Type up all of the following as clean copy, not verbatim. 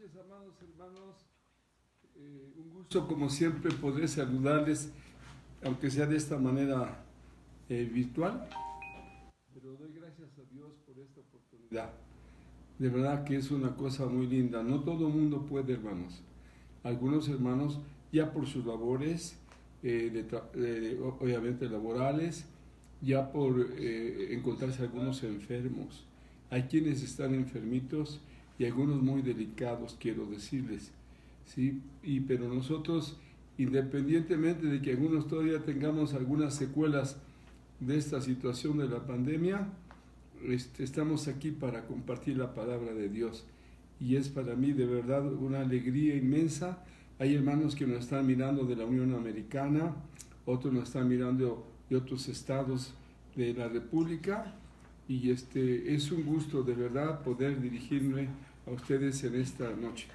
noches, amados hermanos. Un gusto, como siempre, poder saludarles, aunque sea de esta manera virtual. Pero doy gracias a Dios por esta oportunidad. De verdad que es una cosa muy linda. No todo el mundo puede, hermanos. Algunos hermanos, ya por sus labores, obviamente laborales, ya por encontrarse algunos enfermos. Hay quienes están enfermitos y algunos muy delicados, quiero decirles, ¿sí? Pero nosotros, independientemente de que algunos todavía tengamos algunas secuelas de esta situación de la pandemia, estamos aquí para compartir la palabra de Dios. Y es para mí de verdad una alegría inmensa. Hay hermanos que nos están mirando de la Unión Americana, otros nos están mirando de otros estados de la República, y es un gusto de verdad poder dirigirme a ustedes en esta noche.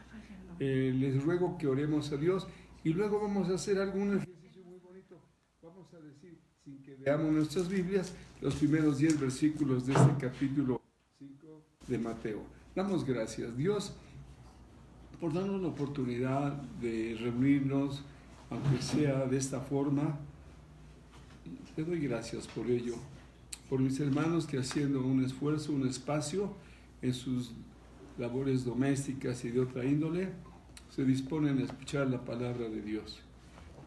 Les ruego que oremos a Dios y luego vamos a hacer algún ejercicio muy bonito. Vamos a decir, sin que veamos nuestras Biblias, los primeros 10 versículos de este capítulo 5 de Mateo. Damos gracias, Dios, por darnos la oportunidad de reunirnos, aunque sea de esta forma. Te doy gracias por ello, por mis hermanos que haciendo un esfuerzo, un espacio en sus labores domésticas y de otra índole, se disponen a escuchar la palabra de Dios.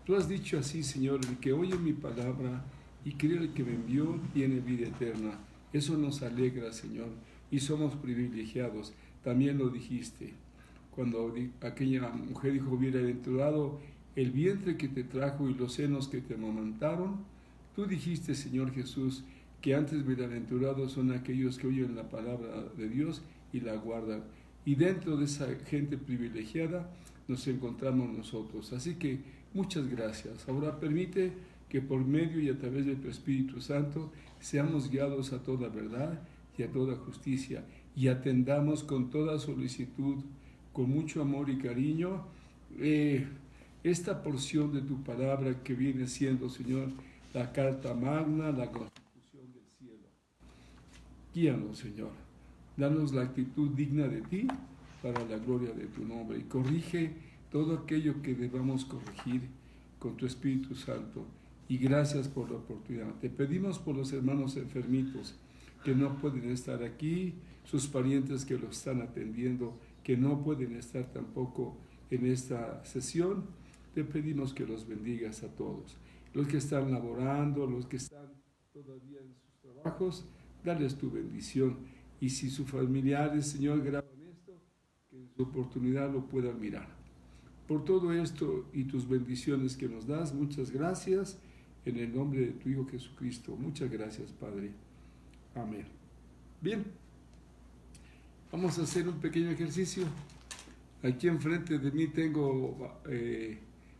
Tú has dicho así, Señor, el que oye mi palabra y cree el que me envió tiene vida eterna. Eso nos alegra, Señor, y somos privilegiados. También lo dijiste, cuando aquella mujer dijo, bienaventurado el vientre que te trajo y los senos que te amamantaron. Tú dijiste, Señor Jesús, que antes bienaventurados son aquellos que oyen la palabra de Dios y la guardan. Y dentro de esa gente privilegiada nos encontramos nosotros. Así que muchas gracias. Ahora permite que por medio y a través de tu Espíritu Santo seamos guiados a toda verdad y a toda justicia y atendamos con toda solicitud, con mucho amor y cariño, esta porción de tu palabra que viene siendo, Señor, la carta magna, la constitución del cielo. Guíanos, Señor. Danos la actitud digna de ti para la gloria de tu nombre y corrige todo aquello que debamos corregir con tu Espíritu Santo. Y gracias por la oportunidad. Te pedimos por los hermanos enfermitos que no pueden estar aquí, sus parientes que los están atendiendo, que no pueden estar tampoco en esta sesión. Te pedimos que los bendigas a todos. Los que están laborando, los que están todavía en sus trabajos, dales tu bendición. Y si sus familiares, Señor, graban esto, que en su oportunidad lo puedan mirar. Por todo esto y tus bendiciones que nos das, muchas gracias, en el nombre de tu Hijo Jesucristo. Muchas gracias, Padre. Amén. Bien, vamos a hacer un pequeño ejercicio. Aquí enfrente de mí tengo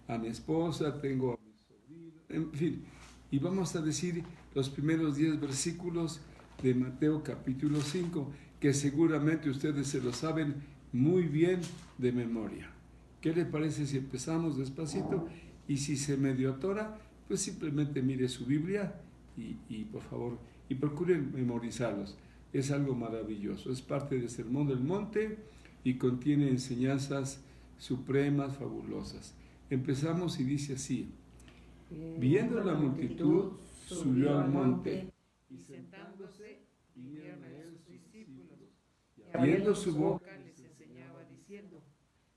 a mi esposa, tengo a mi sobrino, en fin, y vamos a decir los primeros 10 versículos de Mateo capítulo 5, que seguramente ustedes se lo saben muy bien de memoria. ¿Qué le parece si empezamos despacito? Y si se medio atora, pues simplemente mire su Biblia y por favor, y procuren memorizarlos. Es algo maravilloso, es parte del Sermón del Monte y contiene enseñanzas supremas, fabulosas. Empezamos y dice así: viendo la multitud, subió al monte, y sentándose, vinieron a él sus discípulos, y abriendo su boca les enseñaba diciendo: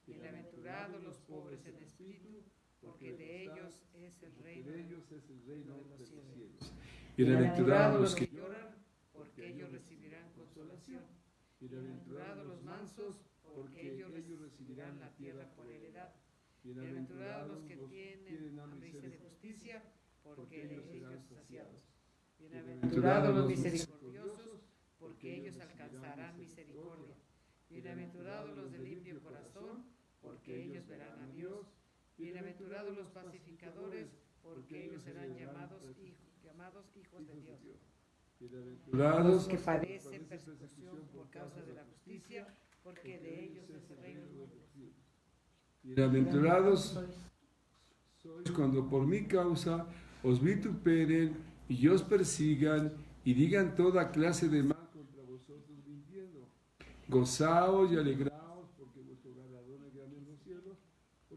bienaventurados los pobres en espíritu, porque de ellos es el reino de los cielos. Bienaventurados los que lloran, porque ellos recibirán consolación. Bienaventurados los mansos, porque ellos recibirán la tierra por heredad. Bienaventurados los que tienen hambre y sed de justicia, porque de ellos saciados. Bienaventurados los misericordiosos, porque ellos alcanzarán misericordia. Bienaventurados los de limpio corazón, porque ellos verán a Dios. Bienaventurados los pacificadores, porque ellos serán llamados hijos de Dios. Bienaventurados los que padecen persecución por causa de la justicia, porque de ellos es el reino de los cielos. Bienaventurados sois cuando por mi causa os vituperen y os persigan y digan toda clase de mal contra vosotros mintiendo. Gozaos y alegraos, porque vuestro galardón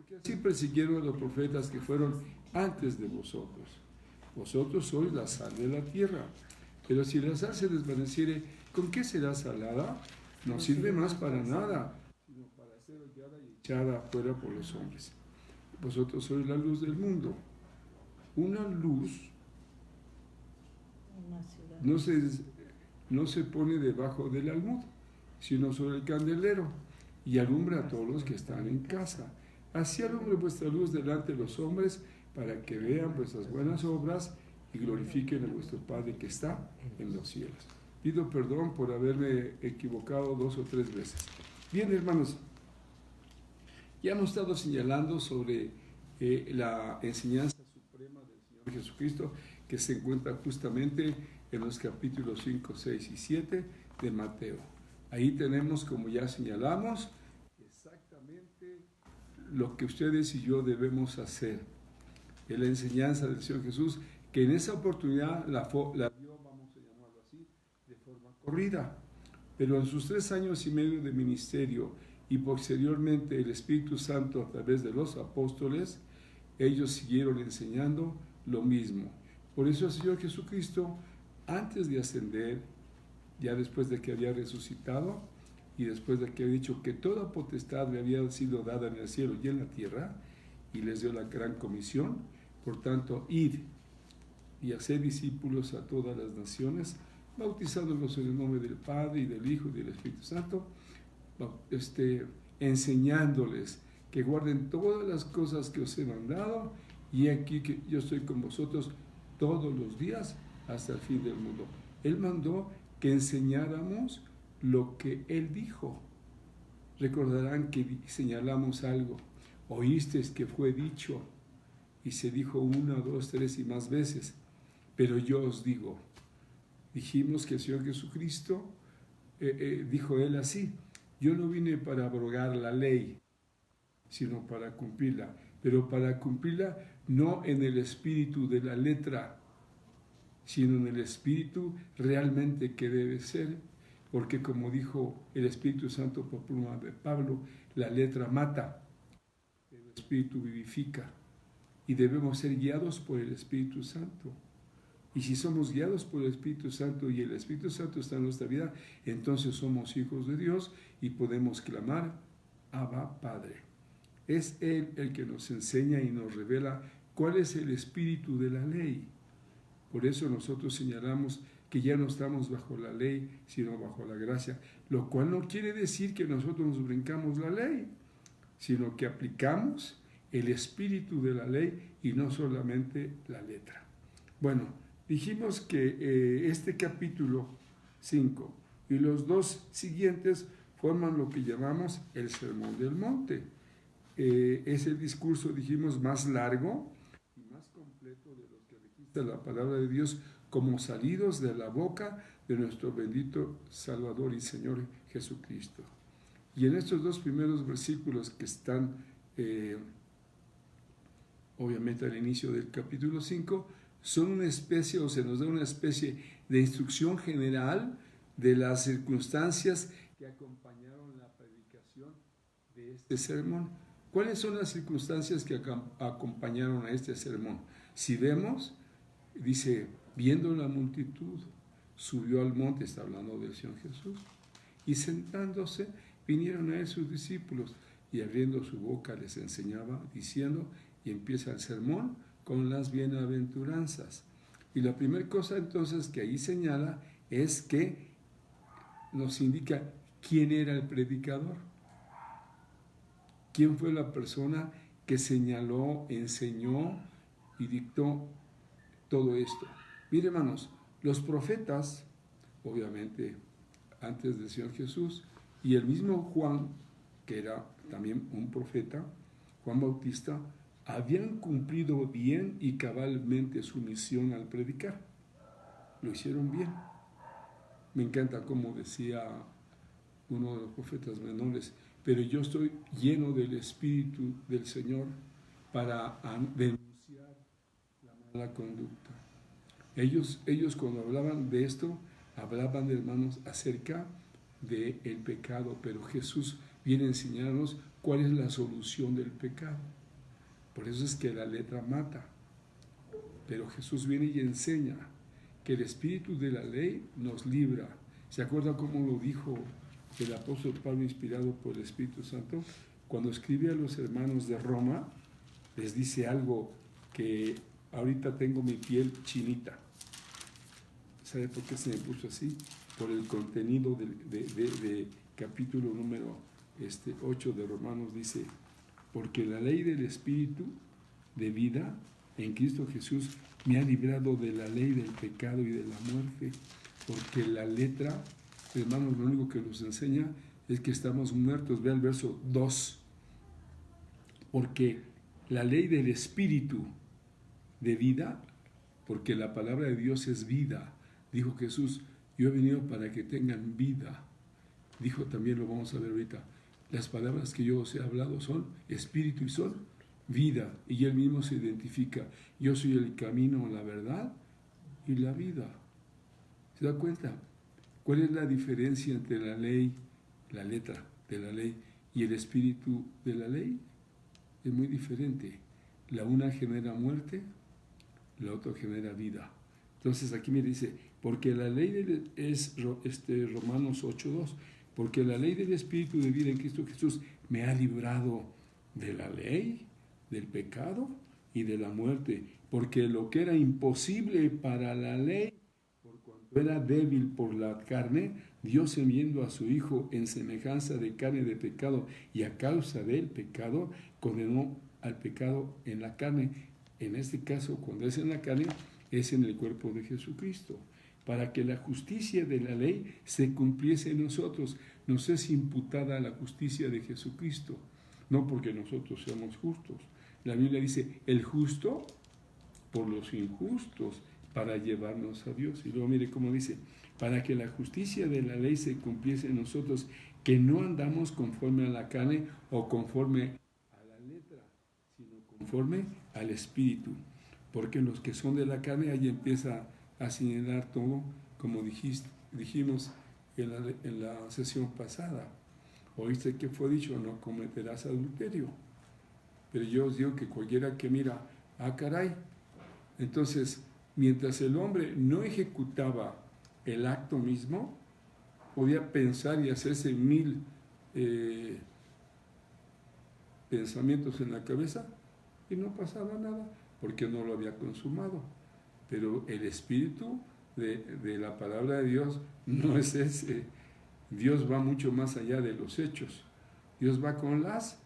porque así persiguieron a los profetas que fueron antes de vosotros. Vosotros sois la sal de la tierra, pero si la sal se desvaneciere, ¿con qué será salada? No sirve más para nada, sino para ser hollada y echada afuera por los hombres. Vosotros sois la luz del mundo. Una luz no se pone debajo del almud, sino sobre el candelero, y alumbra a todos los que están en casa. Así alumbre vuestra luz delante de los hombres, para que vean vuestras buenas obras y glorifiquen a vuestro Padre que está en los cielos. Pido perdón por haberme equivocado 2 o 3 veces. Bien, hermanos, ya hemos estado señalando sobre la enseñanza suprema del Señor Jesucristo, que se encuentra justamente en los capítulos 5, 6 y 7 de Mateo. Ahí tenemos, como ya señalamos, exactamente lo que ustedes y yo debemos hacer. Es la enseñanza del Señor Jesús, que en esa oportunidad la dio, vamos a llamarlo así, de forma corrida. Pero en sus 3 años y medio de ministerio y posteriormente el Espíritu Santo a través de los apóstoles, ellos siguieron enseñando lo mismo. Por eso el Señor Jesucristo, antes de ascender, ya después de que había resucitado y después de que había dicho que toda potestad le había sido dada en el cielo y en la tierra, y les dio la gran comisión, por tanto, id y haced discípulos a todas las naciones, bautizándolos en el nombre del Padre y del Hijo y del Espíritu Santo, enseñándoles que guarden todas las cosas que os he mandado, y aquí que yo estoy con vosotros todos los días hasta el fin del mundo. Él mandó que enseñáramos lo que Él dijo. Recordarán que señalamos algo. Oísteis que fue dicho, y se dijo 1, 2, 3 y más veces, pero yo os digo. Dijimos que el Señor Jesucristo, dijo Él así: yo no vine para abrogar la ley, sino para cumplirla, pero para cumplirla no en el espíritu de la letra, sino en el espíritu realmente que debe ser, porque como dijo el Espíritu Santo por pluma de Pablo, la letra mata, el Espíritu vivifica, y debemos ser guiados por el Espíritu Santo. Y si somos guiados por el Espíritu Santo y el Espíritu Santo está en nuestra vida, entonces somos hijos de Dios y podemos clamar: Abba, Padre. Es Él el que nos enseña y nos revela cuál es el espíritu de la ley. Por eso nosotros señalamos que ya no estamos bajo la ley, sino bajo la gracia, lo cual no quiere decir que nosotros nos brincamos la ley, sino que aplicamos el espíritu de la ley y no solamente la letra. Bueno, dijimos que este capítulo 5 y los 2 siguientes forman lo que llamamos el Sermón del Monte. Es el discurso, dijimos, más largo y más completo de lo que registra la palabra de Dios como salidos de la boca de nuestro bendito Salvador y Señor Jesucristo. Y en estos 2 primeros versículos que están obviamente al inicio del capítulo 5, son una especie, o se nos da una especie de instrucción general de las circunstancias que acompañaron la predicación de este sermón. ¿Cuáles son las circunstancias que acompañaron a este sermón? Si vemos, dice: viendo la multitud, subió al monte, está hablando del Señor Jesús, y sentándose, vinieron a él sus discípulos, y abriendo su boca les enseñaba, diciendo, y empieza el sermón con las bienaventuranzas. Y la primera cosa entonces que ahí señala es que nos indica quién era el predicador, quién fue la persona que señaló, enseñó y dictó todo esto. Miren, hermanos, los profetas, obviamente antes del Señor Jesús, y el mismo Juan, que era también un profeta, Juan Bautista, habían cumplido bien y cabalmente su misión al predicar. Lo hicieron bien. Me encanta como decía uno de los profetas menores: pero yo estoy lleno del Espíritu del Señor para denunciar la mala conducta. Ellos cuando hablaban de esto, hablaban, hermanos, acerca del pecado, pero Jesús viene a enseñarnos cuál es la solución del pecado. Por eso es que la letra mata. Pero Jesús viene y enseña que el espíritu de la ley nos libra. ¿Se acuerdan cómo lo dijo el apóstol Pablo, inspirado por el Espíritu Santo? Cuando escribe a los hermanos de Roma, les dice algo que ahorita tengo mi piel chinita. ¿Sabe por qué se me puso así? Por el contenido de capítulo número 8 de Romanos. Dice, porque la ley del Espíritu de vida en Cristo Jesús me ha librado de la ley del pecado y de la muerte, porque la letra, hermanos, lo único que nos enseña es que estamos muertos. Ve al verso 2, porque la ley del Espíritu de vida, porque la palabra de Dios es vida, dijo Jesús, yo he venido para que tengan vida. Dijo también, lo vamos a ver ahorita, las palabras que yo os he hablado son espíritu y son vida, y él mismo se identifica, yo soy el camino, la verdad y la vida. ¿Se da cuenta? ¿Cuál es la diferencia entre la ley, la letra de la ley y el espíritu de la ley? Es muy diferente. La una genera muerte, la otra genera vida. Entonces aquí me dice, porque la ley es Romanos 8:2, porque la ley del espíritu de vida en Cristo Jesús me ha librado de la ley, del pecado y de la muerte, porque lo que era imposible para la ley, por cuanto era débil por la carne, Dios enviando a su Hijo en semejanza de carne de pecado y a causa del pecado, condenó al pecado en la carne. En este caso, cuando es en la carne, es en el cuerpo de Jesucristo, para que la justicia de la ley se cumpliese en nosotros. Nos es imputada la justicia de Jesucristo, no porque nosotros seamos justos. La Biblia dice, el justo por los injustos, para llevarnos a Dios. Y luego mire cómo dice, para que la justicia de la ley se cumpliese en nosotros, que no andamos conforme a la carne o conforme a la letra, sino conforme al Espíritu. Porque los que son de la carne, ahí empieza a señalar todo, como dijimos en la sesión pasada. Oíste que fue dicho, no cometerás adulterio. Pero yo os digo que cualquiera que mira, caray. Entonces, mientras el hombre no ejecutaba el acto mismo, podía pensar y hacerse 1000 pensamientos en la cabeza y no pasaba nada, porque no lo había consumado. Pero el espíritu de la palabra de Dios no es ese. Dios va mucho más allá de los hechos. Dios va con las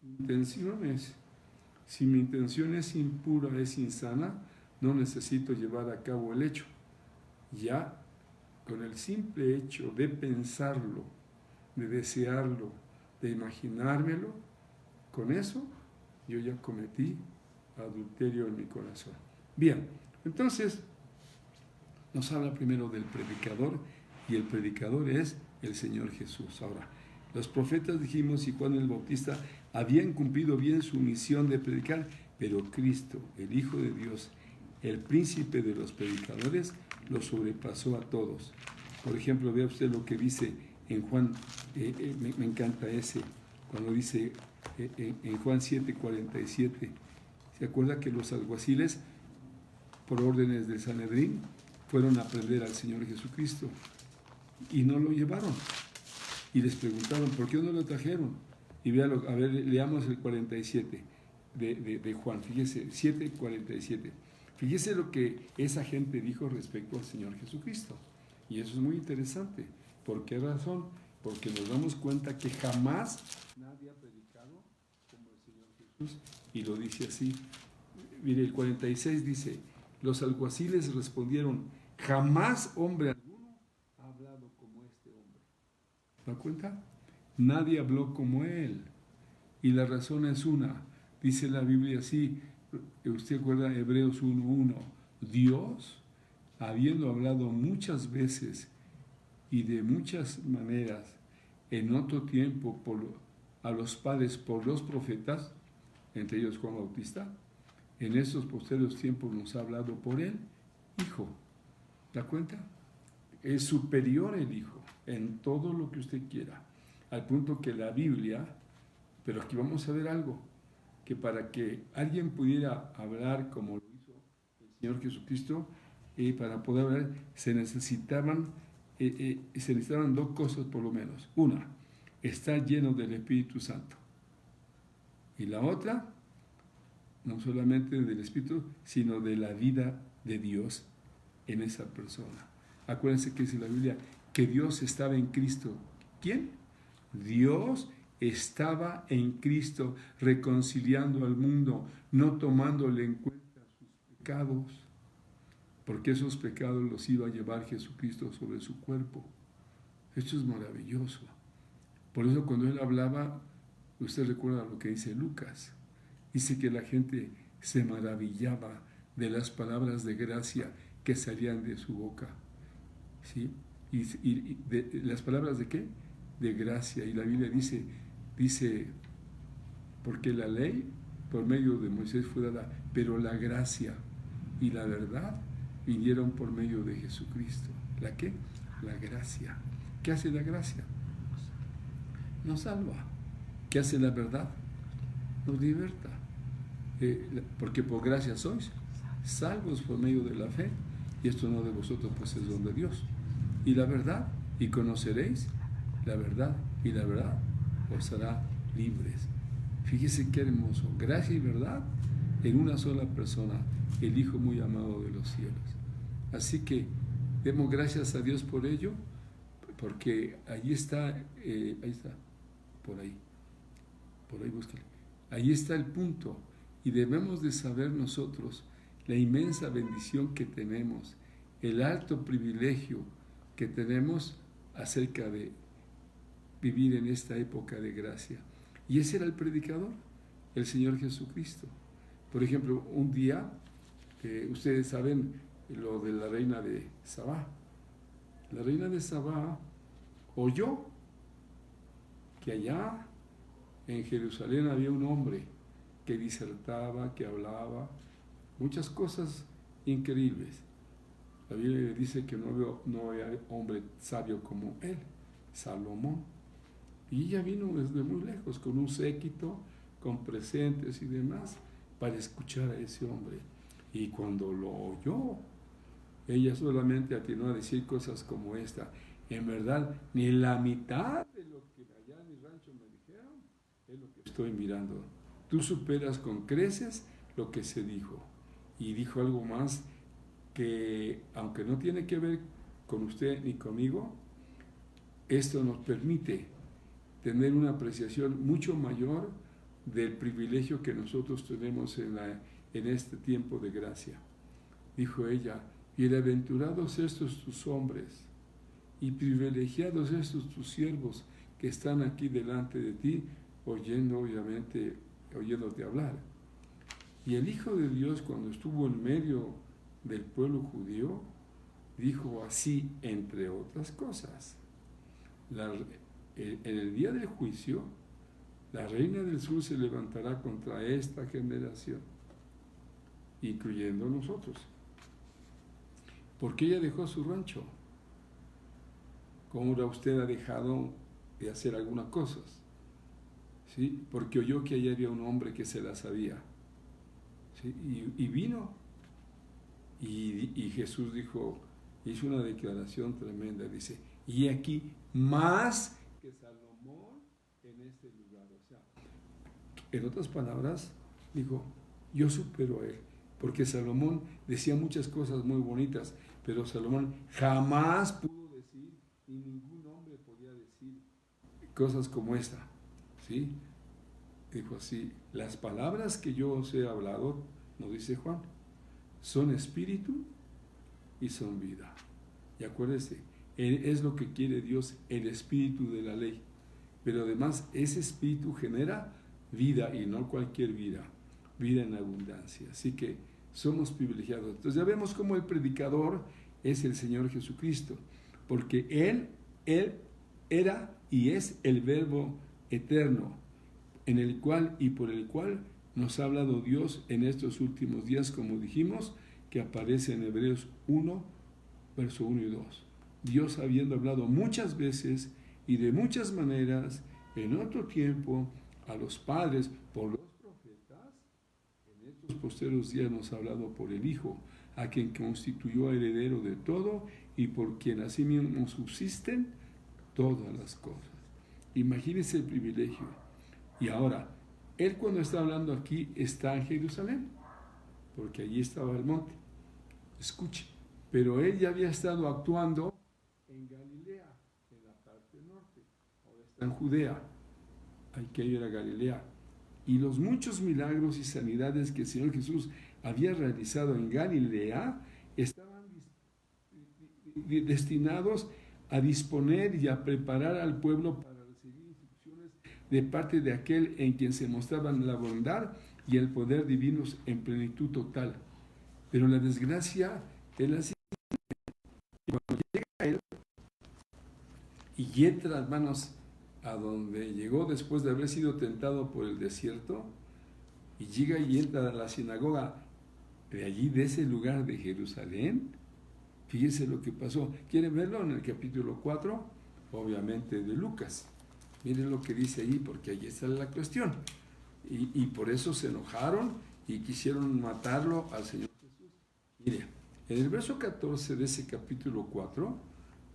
intenciones. Si mi intención es impura, es insana, no necesito llevar a cabo el hecho. Ya con el simple hecho de pensarlo, de desearlo, de imaginármelo, con eso yo ya cometí adulterio en mi corazón. Bien, entonces nos habla primero del predicador, y el predicador es el Señor Jesús. Ahora, los profetas, dijimos, y Juan el Bautista habían cumplido bien su misión de predicar, pero Cristo, el Hijo de Dios, el príncipe de los predicadores, lo sobrepasó a todos. Por ejemplo, vea usted lo que dice en Juan, me encanta ese, cuando dice en Juan 7:47, ¿se acuerda que los alguaciles, por órdenes del Sanedrín, fueron a prender al Señor Jesucristo y no lo llevaron? Y les preguntaron, ¿por qué no lo trajeron? Y véalo, a ver, leamos el 47 de Juan, fíjese, 7:47. Fíjese lo que esa gente dijo respecto al Señor Jesucristo. Y eso es muy interesante. ¿Por qué razón? Porque nos damos cuenta que jamás nadie ha predicado como el Señor Jesús. Y lo dice así. Mire, el 46 dice, los alguaciles respondieron, jamás hombre alguno ha hablado como este hombre. ¿Se da cuenta? Nadie habló como él. Y la razón es una. Dice la Biblia así, usted recuerda Hebreos 1:1, Dios, habiendo hablado muchas veces y de muchas maneras en otro tiempo a los padres por los profetas, entre ellos Juan Bautista, en estos posteriores tiempos nos ha hablado por el Hijo. ¿Da cuenta? Es superior el Hijo en todo lo que usted quiera, al punto que la Biblia, pero aquí vamos a ver algo, que para que alguien pudiera hablar como lo hizo el Señor Jesucristo, para poder hablar se necesitaban dos cosas por lo menos. Una, estar lleno del Espíritu Santo. Y la otra, no solamente del Espíritu, sino de la vida de Dios en esa persona. Acuérdense que dice la Biblia que Dios estaba en Cristo. ¿Quién? Dios estaba en Cristo reconciliando al mundo, no tomándole en cuenta sus pecados, porque esos pecados los iba a llevar Jesucristo sobre su cuerpo. Esto es maravilloso. Por eso cuando él hablaba, usted recuerda lo que dice Lucas, dice que la gente se maravillaba de las palabras de gracia que salían de su boca. ¿Sí? Y las palabras de qué? De gracia. Y la Biblia dice, porque la ley por medio de Moisés fue dada, pero la gracia y la verdad vinieron por medio de Jesucristo. ¿La qué? La gracia. ¿Qué hace la gracia? Nos salva. ¿Qué hace la verdad? Nos liberta. Porque por gracia sois salvos por medio de la fe, y esto no de vosotros, pues es don de Dios. Y la verdad, y conoceréis la verdad, y la verdad os hará libres. Fíjese qué hermoso, gracia y verdad en una sola persona, el Hijo muy amado de los cielos. Así que demos gracias a Dios por ello, porque ahí está, por ahí búsquele. Ahí está el punto, y debemos de saber nosotros la inmensa bendición que tenemos, el alto privilegio que tenemos acerca de vivir en esta época de gracia. Y ese era el predicador, el Señor Jesucristo. Por ejemplo, un día, ustedes saben lo de la reina de Sabá. La reina de Sabá oyó que allá en Jerusalén había un hombre que disertaba, que hablaba, muchas cosas increíbles. La Biblia dice que no había hombre sabio como él, Salomón. Y ella vino desde muy lejos, con un séquito, con presentes y demás, para escuchar a ese hombre. Y cuando lo oyó, ella solamente atinó a decir cosas como esta: en verdad, ni la mitad de lo que allá en mi rancho me dijeron es lo que estoy mirando. Tú superas con creces lo que se dijo. Y dijo algo más que, aunque no tiene que ver con usted ni conmigo, esto nos permite tener una apreciación mucho mayor del privilegio que nosotros tenemos en este tiempo de gracia. Dijo ella: bienaventurados estos tus hombres y privilegiados estos tus siervos que están aquí delante de ti, oyéndote hablar. Y el Hijo de Dios, cuando estuvo en medio del pueblo judío, dijo así, entre otras cosas: en el día del juicio, la reina del sur se levantará contra esta generación, incluyendo nosotros, porque ella dejó su rancho. ¿Cómo usted ha dejado de hacer algunas cosas? ¿Sí? Porque oyó que allá había un hombre que se la sabía. ¿Sí? Y vino. Y Jesús hizo una declaración tremenda. Dice: y aquí más que Salomón en este lugar. O sea, en otras palabras, dijo: yo supero a él. Porque Salomón decía muchas cosas muy bonitas, pero Salomón jamás pudo decir, y ningún hombre podía decir cosas como esta. ¿Sí? Dijo así: las palabras que yo os he hablado, nos dice Juan, son espíritu y son vida. Y acuérdese, es lo que quiere Dios, el espíritu de la ley. Pero además ese espíritu genera vida, y no cualquier vida, vida en abundancia. Así que somos privilegiados. Entonces ya vemos cómo el predicador es el Señor Jesucristo, porque Él era y es el Verbo eterno, en el cual y por el cual nos ha hablado Dios en estos últimos días, como dijimos, que aparece en Hebreos 1, verso 1 y 2. Dios, habiendo hablado muchas veces y de muchas maneras en otro tiempo a los padres por los profetas, los posteros días nos ha hablado por el Hijo, a quien constituyó heredero de todo y por quien asimismo subsisten todas las cosas. Imagínense el privilegio. Y ahora, él cuando está hablando aquí está en Jerusalén, porque allí estaba el monte. Escuche, pero él ya había estado actuando en Galilea, en la parte norte. Ahora está en Judea. Hay que ir a Galilea. Y los muchos milagros y sanidades que el Señor Jesús había realizado en Galilea estaban destinados a disponer y a preparar al pueblo para recibir instrucciones de parte de aquel en quien se mostraban la bondad y el poder divinos en plenitud total. Pero la desgracia es la siguiente: cuando llega él y entra, hermanos, a donde llegó después de haber sido tentado por el desierto, y llega y entra a la sinagoga de allí, de ese lugar de Jerusalén. Fíjense lo que pasó. ¿Quieren verlo en el capítulo 4? Obviamente de Lucas. Miren lo que dice ahí, porque ahí está la cuestión. Y por eso se enojaron y quisieron matarlo al Señor Jesús. Mire, en el verso 14 de ese capítulo 4,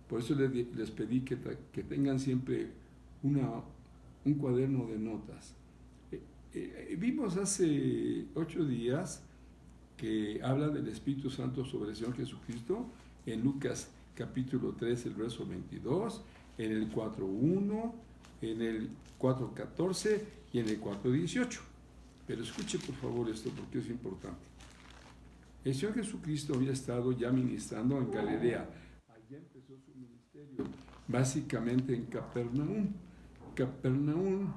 por eso les pedí que tengan siempre un cuaderno de notas. Vimos hace 8 días que habla del Espíritu Santo sobre el Señor Jesucristo en Lucas capítulo 3, el verso 22, en el 4.1, en el 4.14 y en el 4.18. Pero escuche por favor esto, porque es importante. El Señor Jesucristo había estado ya ministrando en Galilea. Allá empezó su ministerio, básicamente en Capernaum. Capernaum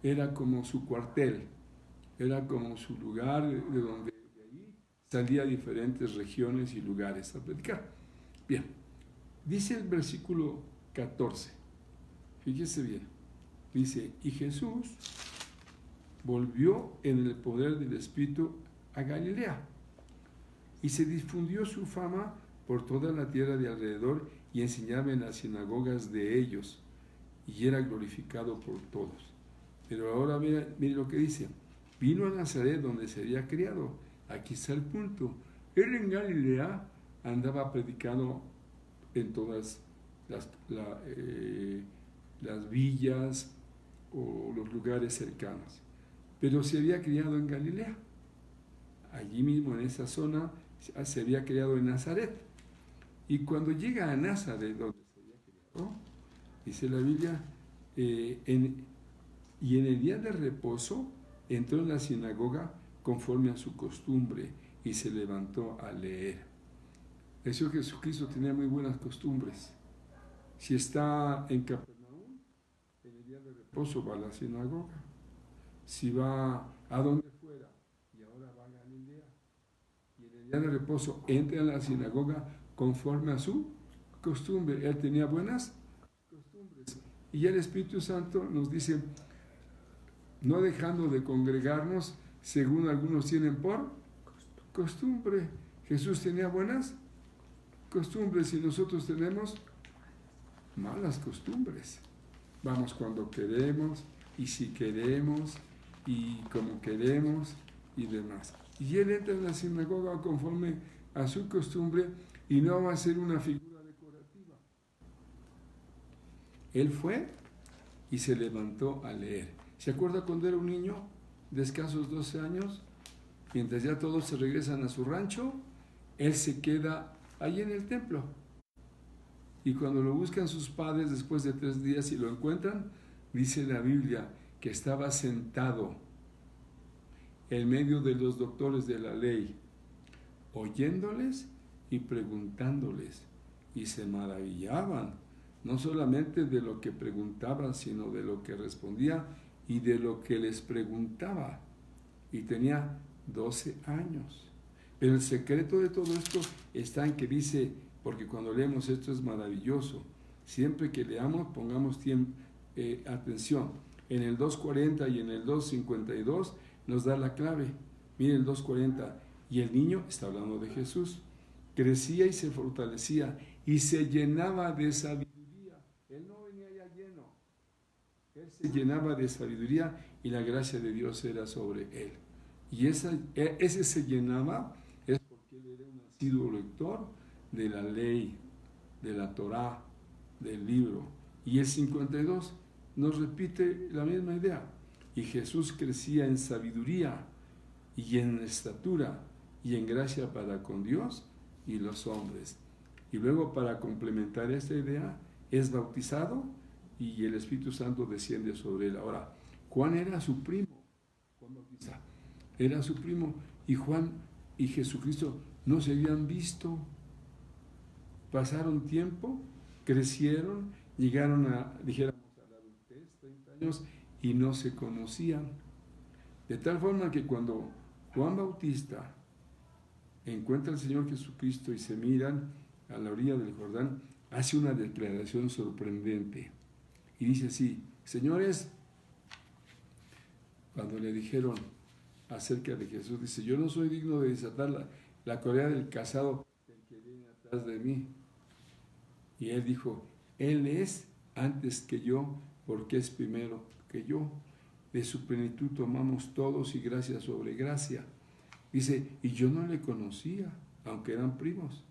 era como su cuartel, era como su lugar de donde de ahí salía a diferentes regiones y lugares a predicar. Bien, dice el versículo 14, fíjese bien, dice: y Jesús volvió en el poder del Espíritu a Galilea, y se difundió su fama por toda la tierra de alrededor, y enseñaba en las sinagogas de ellos, y era glorificado por todos. Pero ahora mire lo que dice: vino a Nazaret, donde se había criado. Aquí está el punto. Él en Galilea andaba predicando en todas las villas o los lugares cercanos, pero se había criado en Galilea. Allí mismo, en esa zona, se había criado en Nazaret. Y cuando llega a Nazaret, donde se había criado, dice la Biblia, y en el día de reposo entró en la sinagoga conforme a su costumbre y se levantó a leer. El Señor Jesucristo tenía muy buenas costumbres. Si está en Capernaum, en el día de reposo va a la sinagoga. Si va a donde fuera y ahora va a Galilea, y en el día de reposo entra en la sinagoga conforme a su costumbre. Él tenía buenas costumbres. Y ya el Espíritu Santo nos dice: no dejando de congregarnos, según algunos tienen por costumbre. Jesús tenía buenas costumbres y nosotros tenemos malas costumbres. Vamos cuando queremos y si queremos y como queremos y demás. Y él entra en la sinagoga conforme a su costumbre y no va a ser una figura decorativa. Él fue y se levantó a leer. ¿Se acuerda cuando era un niño de escasos 12 años? Mientras ya todos se regresan a su rancho, él se queda ahí en el templo. Y cuando lo buscan sus padres después de 3 días y lo encuentran, dice la Biblia que estaba sentado en medio de los doctores de la ley, oyéndoles y preguntándoles, y se maravillaban, no solamente de lo que preguntaban, sino de lo que respondía y de lo que les preguntaba. Y tenía 12 años. Pero el secreto de todo esto está en que dice, porque cuando leemos esto es maravilloso, siempre que leamos pongamos atención. En el 2.40 y en el 2.52 nos da la clave. Miren el 2.40, y el niño, está hablando de Jesús, crecía y se fortalecía y se llenaba de sabiduría. Él no venía ya lleno, él se llenaba de sabiduría y la gracia de Dios era sobre él. Y ese se llenaba, es porque él era un asiduo lector de la ley, de la Torá, del libro. Y el 52 nos repite la misma idea. Y Jesús crecía en sabiduría y en estatura y en gracia para con Dios y los hombres. Y luego, para complementar esta idea, es bautizado y el Espíritu Santo desciende sobre él. Ahora, Juan era su primo. Juan Bautista era su primo, y Juan y Jesucristo no se habían visto. Pasaron tiempo, crecieron, llegaron dijéramos, a la adultez, 30 años, y no se conocían. De tal forma que cuando Juan Bautista encuentra al Señor Jesucristo y se miran a la orilla del Jordán, hace una declaración sorprendente. Y dice así: señores, cuando le dijeron acerca de Jesús, dice: yo no soy digno de desatar la correa del cazado del que viene atrás de mí. Y él dijo: él es antes que yo, porque es primero que yo. De su plenitud tomamos todos y gracia sobre gracia. Dice: y yo no le conocía, aunque eran primos.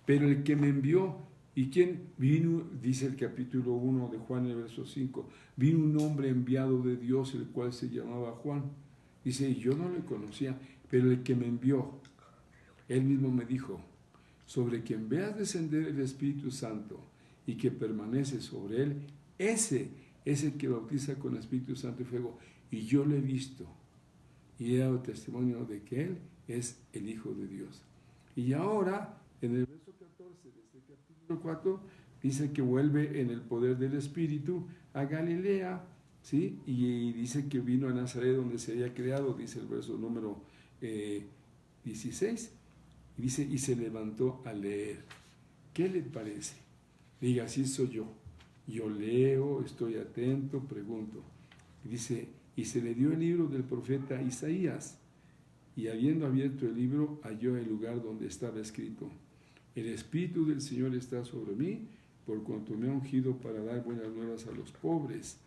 Pero el que me envió, ¿y quién vino? Dice el capítulo 1 de Juan, el verso 5. Vino un hombre enviado de Dios, el cual se llamaba Juan. Dice: y yo no le conocía, pero el que me envió, él mismo me dijo: sobre quien veas descender el Espíritu Santo y que permanece sobre él, ese es el que bautiza con Espíritu Santo y fuego. Y yo lo he visto y he dado testimonio de que él es el Hijo de Dios. Y ahora, en el verso 14 de este capítulo 4, dice que vuelve en el poder del Espíritu a Galilea, ¿sí? Y dice que vino a Nazaret, donde se había creado, dice el verso número 16, y dice: y se levantó a leer. ¿Qué le parece? Diga: así soy yo. Yo leo, estoy atento, pregunto. Y dice: y se le dio el libro del profeta Isaías, y habiendo abierto el libro, halló el lugar donde estaba escrito: el Espíritu del Señor está sobre mí, por cuanto me ha ungido para dar buenas nuevas a los pobres.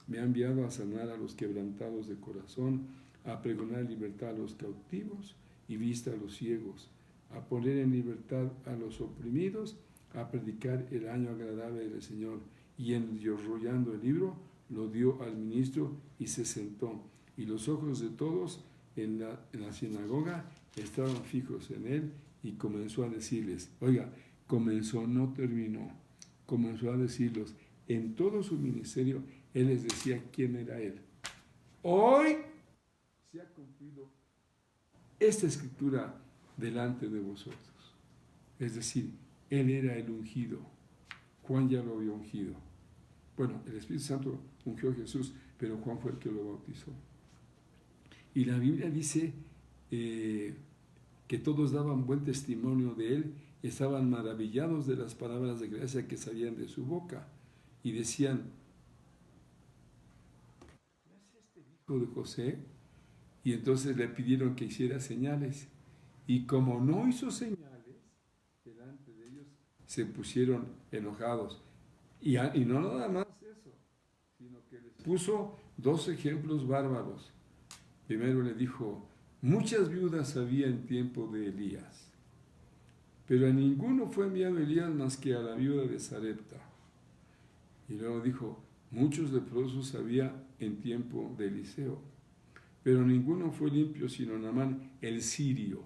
Me ha enviado a sanar a los quebrantados de corazón, a pregonar libertad a los cautivos y vista a los ciegos, a poner en libertad a los oprimidos, a predicar el año agradable del Señor. Y enrollando el libro, lo dio al ministro y se sentó. Y los ojos de todos en la sinagoga estaban fijos en él, y comenzó a decirles, oiga, comenzó, no terminó, comenzó a decirlos, en todo su ministerio, él les decía quién era él. Hoy se ha cumplido esta escritura delante de vosotros. Es decir, él era el ungido. Juan ya lo había ungido. Bueno, el Espíritu Santo ungió a Jesús, pero Juan fue el que lo bautizó. Y la Biblia dice que todos daban buen testimonio de él, estaban maravillados de las palabras de gracia que salían de su boca, y decían, ¿no es este el hijo de José? Y entonces le pidieron que hiciera señales, y como no hizo señales delante de ellos, se pusieron enojados. Y no nada más eso, sino que les puso 2 ejemplos bárbaros. Primero le dijo, muchas viudas había en tiempo de Elías, pero a ninguno fue enviado Elías más que a la viuda de Sarepta. Y luego dijo, muchos leprosos había en tiempo de Eliseo, pero ninguno fue limpio sino Naamán el sirio.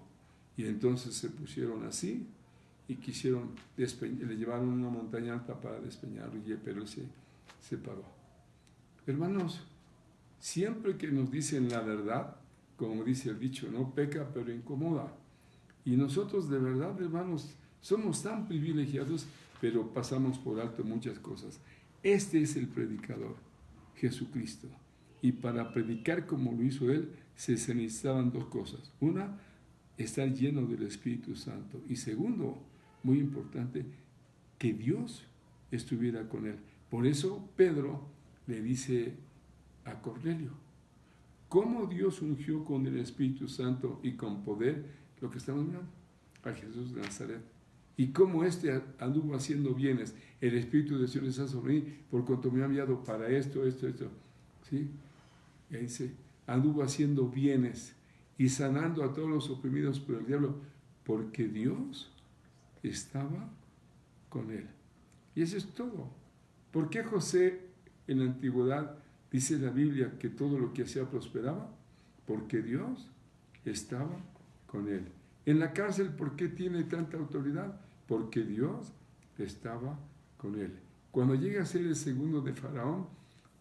Y entonces se pusieron así y quisieron le llevaron una montaña alta para despeñarlo, pero él se paró. Hermanos, siempre que nos dicen la verdad, como dice el dicho, no peca pero incomoda. Y nosotros de verdad, hermanos, somos tan privilegiados, pero pasamos por alto muchas cosas. Este es el predicador, Jesucristo. Y para predicar como lo hizo él, se necesitaban 2 cosas. Una, estar lleno del Espíritu Santo. Y segundo, muy importante, que Dios estuviera con él. Por eso Pedro le dice a Cornelio, ¿cómo Dios ungió con el Espíritu Santo y con poder lo que estamos mirando? A Jesús de Nazaret. Y cómo anduvo haciendo bienes. El Espíritu de Dios está sobre mí, por cuanto me ha enviado para esto. ¿Sí? Y dice, anduvo haciendo bienes y sanando a todos los oprimidos por el diablo, porque Dios estaba con él. Y eso es todo. ¿Por qué José en la antigüedad dice la Biblia que todo lo que hacía prosperaba? Porque Dios estaba con él. En la cárcel, ¿por qué tiene tanta autoridad? Porque Dios estaba con él. Cuando llega a ser el segundo de Faraón,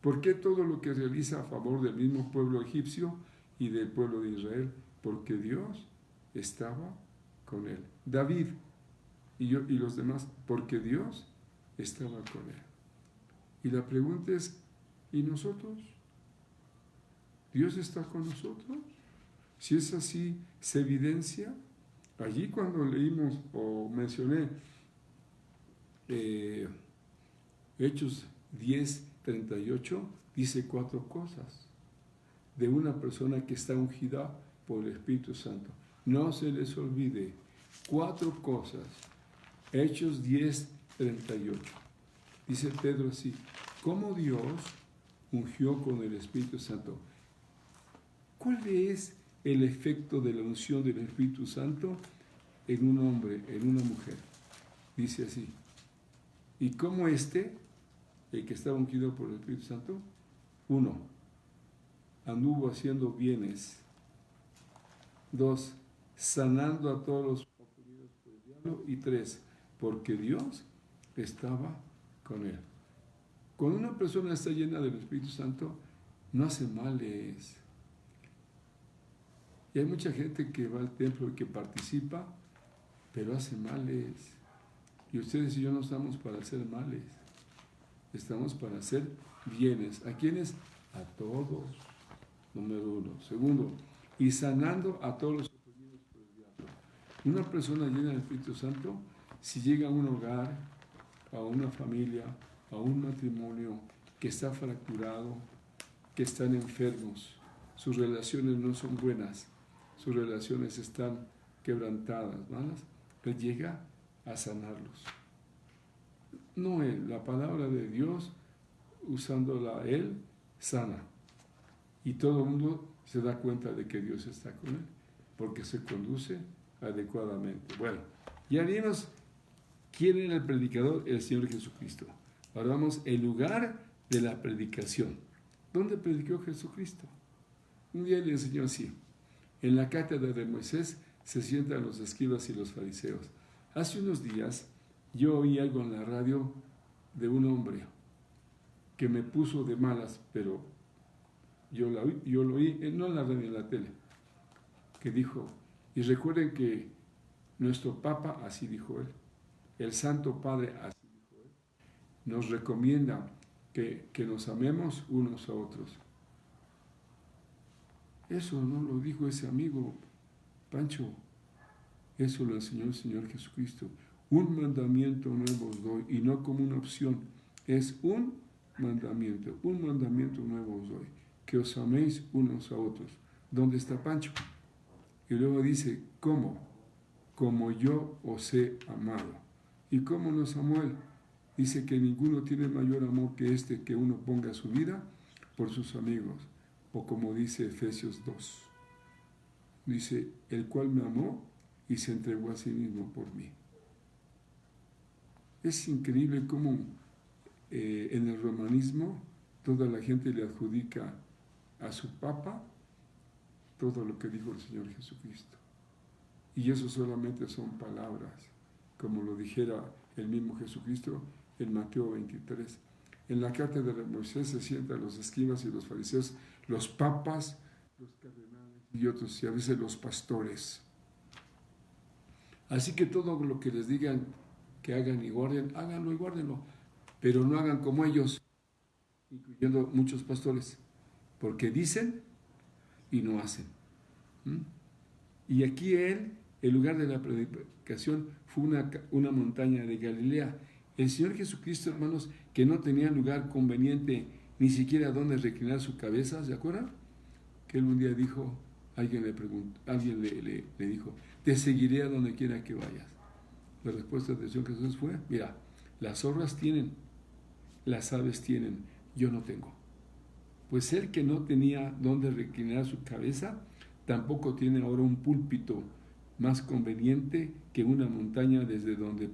¿por qué todo lo que realiza a favor del mismo pueblo egipcio y del pueblo de Israel? Porque Dios estaba con él. David y los demás, porque Dios estaba con él. Y la pregunta es, ¿y nosotros? ¿Dios está con nosotros? Si es así, ¿se evidencia? Allí cuando leímos o mencioné Hechos 10:38, dice 4 cosas de una persona que está ungida por el Espíritu Santo. No se les olvide, 4 cosas. Hechos 10:38. Dice Pedro así, ¿cómo Dios ungió con el Espíritu Santo? ¿Cuál es el efecto de la unción del Espíritu Santo en un hombre, en una mujer? Dice así, y cómo el que estaba ungido por el Espíritu Santo, 1, anduvo haciendo bienes. 2, sanando a todos los oprimidos por el diablo. Y 3, porque Dios estaba con él. Cuando una persona está llena del Espíritu Santo, no hace males. Y hay mucha gente que va al templo y que participa, pero hace males. Y ustedes y yo no estamos para hacer males. Estamos para hacer bienes. ¿A quiénes? A todos. Número 1. Segundo, y sanando a todos los oprimidos por el diablo. Una persona llena del Espíritu Santo, si llega a un hogar, a una familia, a un matrimonio que está fracturado, que están enfermos, sus relaciones no son buenas, sus relaciones están quebrantadas, malas, Él llega a sanarlos. No Él, la palabra de Dios, usándola Él, sana. Y todo el mundo se da cuenta de que Dios está con Él, porque se conduce adecuadamente. Bueno, ya vimos quién era el predicador, el Señor Jesucristo. Ahora vamos al lugar de la predicación. ¿Dónde predicó Jesucristo? Un día le enseñó así. En la cátedra de Moisés se sientan los escribas y los fariseos. Hace unos días yo oí algo en la radio de un hombre que me puso de malas, pero yo lo oí, no en la radio, en la tele, que dijo, y recuerden que nuestro Papa, así dijo él, el Santo Padre, así dijo él, nos recomienda que nos amemos unos a otros. Eso no lo dijo ese amigo, Pancho, eso lo enseñó el Señor Jesucristo. Un mandamiento nuevo os doy, y no como una opción, es un mandamiento nuevo os doy, que os améis unos a otros. ¿Dónde está Pancho? Y luego dice, ¿cómo? Como yo os he amado. ¿Y cómo nos amó Él? Dice que ninguno tiene mayor amor que este, que uno ponga su vida por sus amigos. O como dice Efesios 2, dice, el cual me amó y se entregó a sí mismo por mí. Es increíble cómo en el romanismo toda la gente le adjudica a su Papa todo lo que dijo el Señor Jesucristo. Y eso solamente son palabras, como lo dijera el mismo Jesucristo en Mateo 23. En la cátedra de Moisés se sientan los escribas y los fariseos, los papas, los cardenales y otros, y a veces los pastores. Así que todo lo que les digan que hagan y guarden, háganlo y guárdenlo, pero no hagan como ellos, incluyendo muchos pastores, porque dicen y no hacen. Y aquí el lugar de la predicación fue una montaña de Galilea. El Señor Jesucristo, hermanos, que no tenía lugar conveniente ni siquiera donde reclinar su cabeza, ¿se acuerdan? Que él un día dijo, alguien le dijo, te seguiré a donde quiera que vayas. La respuesta del Señor Jesús fue, mira, las zorras tienen, las aves tienen, yo no tengo. Pues él que no tenía donde reclinar su cabeza, tampoco tiene ahora un púlpito más conveniente que una montaña desde donde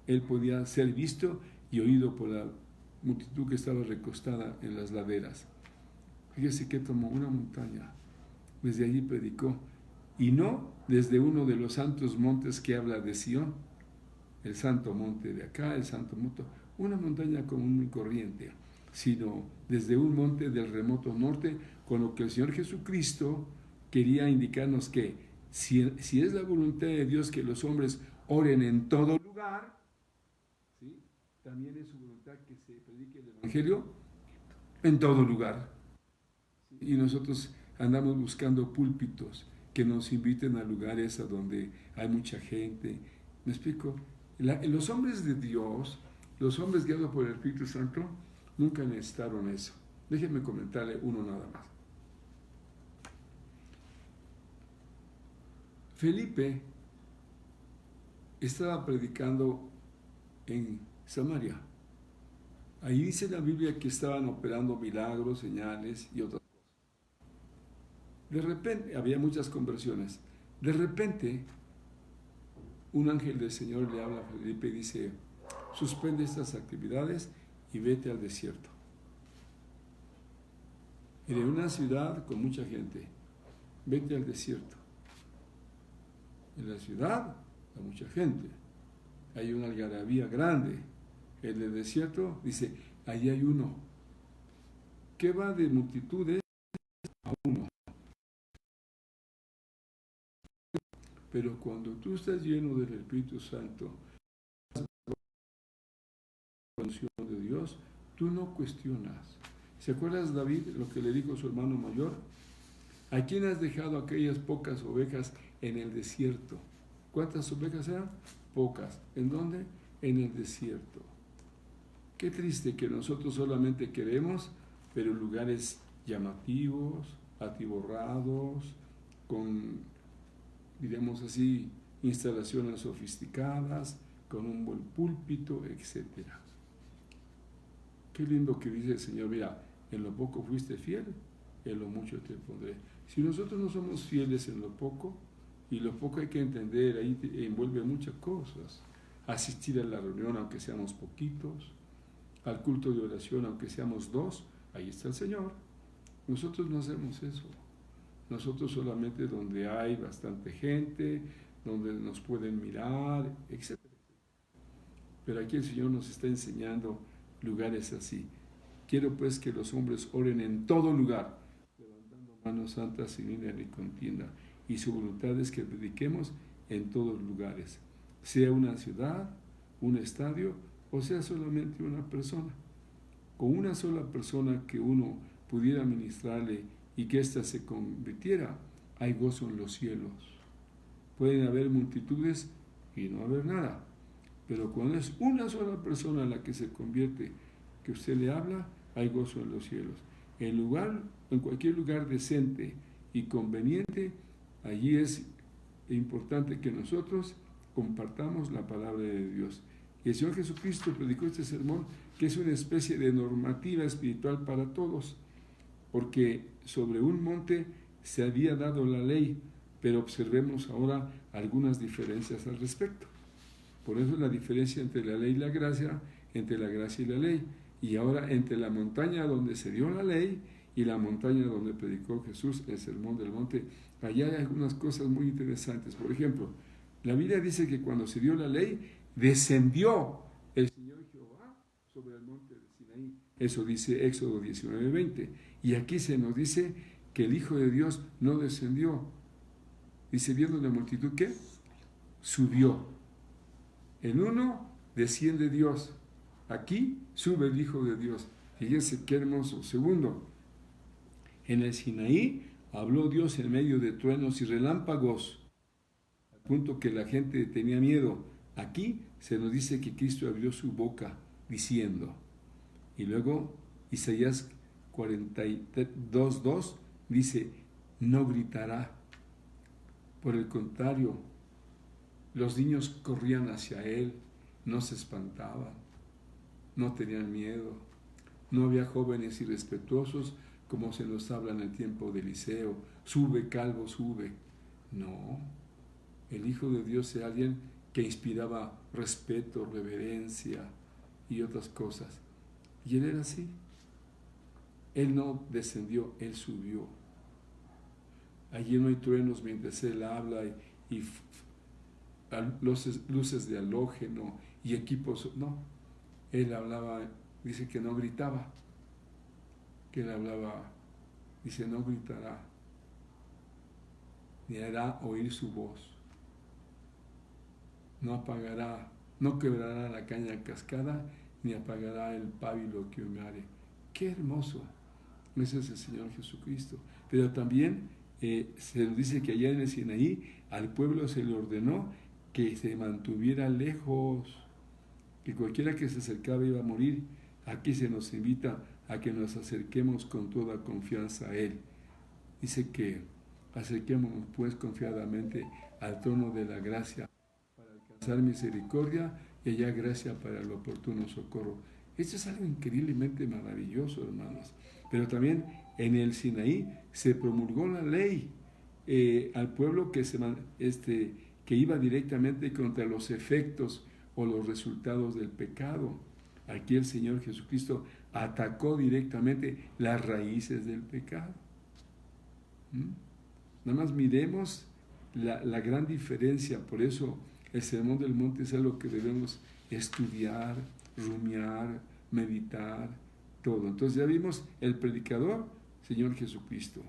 él podía ser visto y oído por la multitud que estaba recostada en las laderas. Fíjese que tomó una montaña, desde allí predicó, y no desde uno de los santos montes que habla de Sión, el santo monte de acá, el santo monte, una montaña común y corriente, sino desde un monte del remoto norte, con lo que el Señor Jesucristo quería indicarnos que si es la voluntad de Dios que los hombres oren en todo lugar, ¿sí?, también es su voluntad que se predique el Evangelio en todo lugar. Y nosotros andamos buscando púlpitos que nos inviten a lugares a donde hay mucha gente. ¿Me explico? Los hombres de Dios, los hombres guiados por el Espíritu Santo, nunca necesitaron eso. Déjenme comentarle uno nada más. Felipe estaba predicando en Samaria. Ahí dice la Biblia que estaban operando milagros, señales y otras cosas. De repente, había muchas conversiones. De repente, un ángel del Señor le habla a Felipe y dice: suspende estas actividades y vete al desierto. En una ciudad con mucha gente, vete al desierto. En la ciudad hay mucha gente, hay una algarabía grande. En el desierto, dice, allí hay uno que va de multitudes a uno. Pero cuando tú estás lleno del Espíritu Santo, la unción de Dios, tú no cuestionas. ¿Se acuerdas, David, lo que le dijo su hermano mayor? ¿A quién has dejado aquellas pocas ovejas en el desierto? ¿Cuántas ovejas eran? Pocas. ¿En dónde? En el desierto. Qué triste que nosotros solamente queremos, pero lugares llamativos, atiborrados, con, diremos así, instalaciones sofisticadas, con un buen púlpito, etc. Qué lindo que dice el Señor: mira, en lo poco fuiste fiel, en lo mucho te pondré. Si nosotros no somos fieles en lo poco, y lo poco hay que entender, ahí envuelve muchas cosas. Asistir a la reunión aunque seamos poquitos, al culto de oración aunque seamos 2, ahí está el Señor. Nosotros no hacemos eso. Nosotros solamente donde hay bastante gente, donde nos pueden mirar, etc. Pero aquí el Señor nos está enseñando lugares así. Quiero pues que los hombres oren en todo lugar, levantando manos santas sin ira ni contienda, y su voluntad es que prediquemos en todos lugares, sea una ciudad, un estadio, o sea solamente una persona. Con una sola persona que uno pudiera ministrarle y que ésta se convirtiera, hay gozo en los cielos. Pueden haber multitudes y no haber nada, pero cuando es una sola persona a la que se convierte, que usted le habla, hay gozo en los cielos. En cualquier lugar decente y conveniente, allí es importante que nosotros compartamos la palabra de Dios. Y el Señor Jesucristo predicó este sermón, que es una especie de normativa espiritual para todos, porque sobre un monte se había dado la ley, pero observemos ahora algunas diferencias al respecto. Por eso la diferencia entre la ley y la gracia, entre la gracia y la ley, y ahora entre la montaña donde se dio la ley y la montaña donde predicó Jesús el sermón del monte. Allá hay algunas cosas muy interesantes. Por ejemplo, la Biblia dice que cuando se dio la ley, descendió el Señor Jehová sobre el monte de Sinaí. Eso dice Éxodo 19:20. Y aquí se nos dice que el Hijo de Dios no descendió. Dice, viendo la multitud, ¿qué? Subió. En uno desciende Dios. Aquí sube el Hijo de Dios. Fíjense qué hermoso. Segundo, en el Sinaí habló Dios en medio de truenos y relámpagos, al punto que la gente tenía miedo. Aquí se nos dice que Cristo abrió su boca diciendo. Y luego Isaías 42:2 dice, no gritará. Por el contrario, los niños corrían hacia él, no se espantaban, no tenían miedo. No había jóvenes irrespetuosos como se nos habla en el tiempo de Eliseo, sube, calvo, sube. No, el Hijo de Dios es alguien que inspiraba respeto, reverencia y otras cosas. Y él era así. Él no descendió, él subió. Allí no hay truenos mientras él habla y luces de halógeno y equipos. No, él hablaba, dice que no gritaba, que él hablaba, dice no gritará, ni hará oír su voz, no apagará, no quebrará la caña cascada, ni apagará el pábilo que humare. ¡Qué hermoso! Ese es el Señor Jesucristo. Pero también se nos dice que allá en el Sinaí al pueblo se le ordenó que se mantuviera lejos, que cualquiera que se acercaba iba a morir. Aquí se nos invita a que nos acerquemos con toda confianza a Él. Dice que acerquémonos pues confiadamente al trono de la gracia para alcanzar misericordia y hallar gracia para el oportuno socorro. Esto es algo increíblemente maravilloso, hermanos. Pero también en el Sinaí se promulgó la ley al pueblo que iba directamente contra los efectos o los resultados del pecado. Aquí el Señor Jesucristo atacó directamente las raíces del pecado. Nada más miremos la gran diferencia. Por eso el Sermón del Monte es algo que debemos estudiar, rumiar, meditar, todo. Entonces ya vimos el predicador, Señor Jesucristo.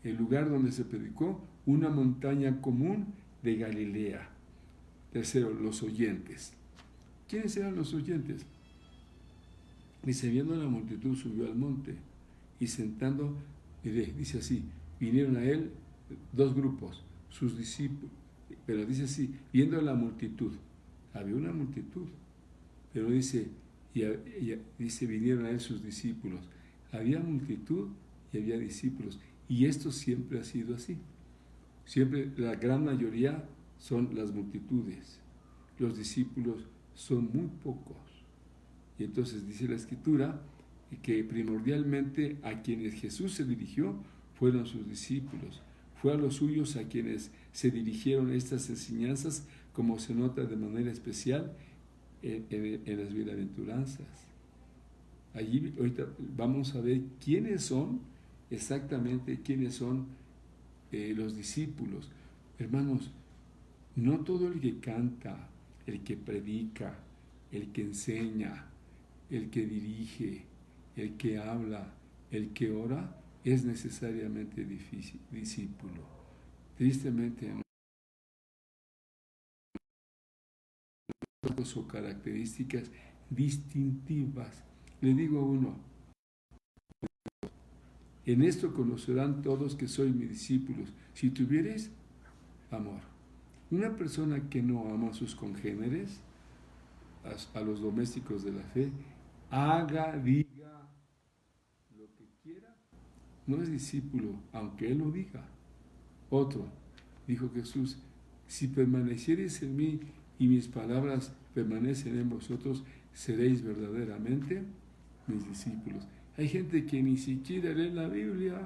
El lugar donde se predicó, una montaña común de Galilea. Tercero, los oyentes. ¿Quiénes eran los oyentes? Dice, viendo la multitud subió al monte y sentando, dice así, vinieron a él dos grupos, sus discípulos, pero dice así, viendo la multitud, había una multitud, pero dice, dice, vinieron a él sus discípulos, había multitud y había discípulos, y esto siempre ha sido así, siempre la gran mayoría son las multitudes, los discípulos son muy pocos. Y entonces dice la Escritura que primordialmente a quienes Jesús se dirigió fueron sus discípulos. Fue a los suyos a quienes se dirigieron estas enseñanzas, como se nota de manera especial en las bienaventuranzas. Allí ahorita vamos a ver quiénes son, exactamente quiénes son los discípulos. Hermanos, no todo el que canta, el que predica, el que enseña, el que dirige, el que habla, el que ora, es necesariamente discípulo. Tristemente, no son características distintivas. Le digo a uno, en esto conocerán todos que sois mis discípulos, si tuviereis amor. Una persona que no ama a sus congéneres, a los domésticos de la fe, diga lo que quiera, no es discípulo, aunque él lo diga. Otro, dijo Jesús, si permaneciereis en mí y mis palabras permanecen en vosotros, seréis verdaderamente mis discípulos. Hay gente que ni siquiera lee la Biblia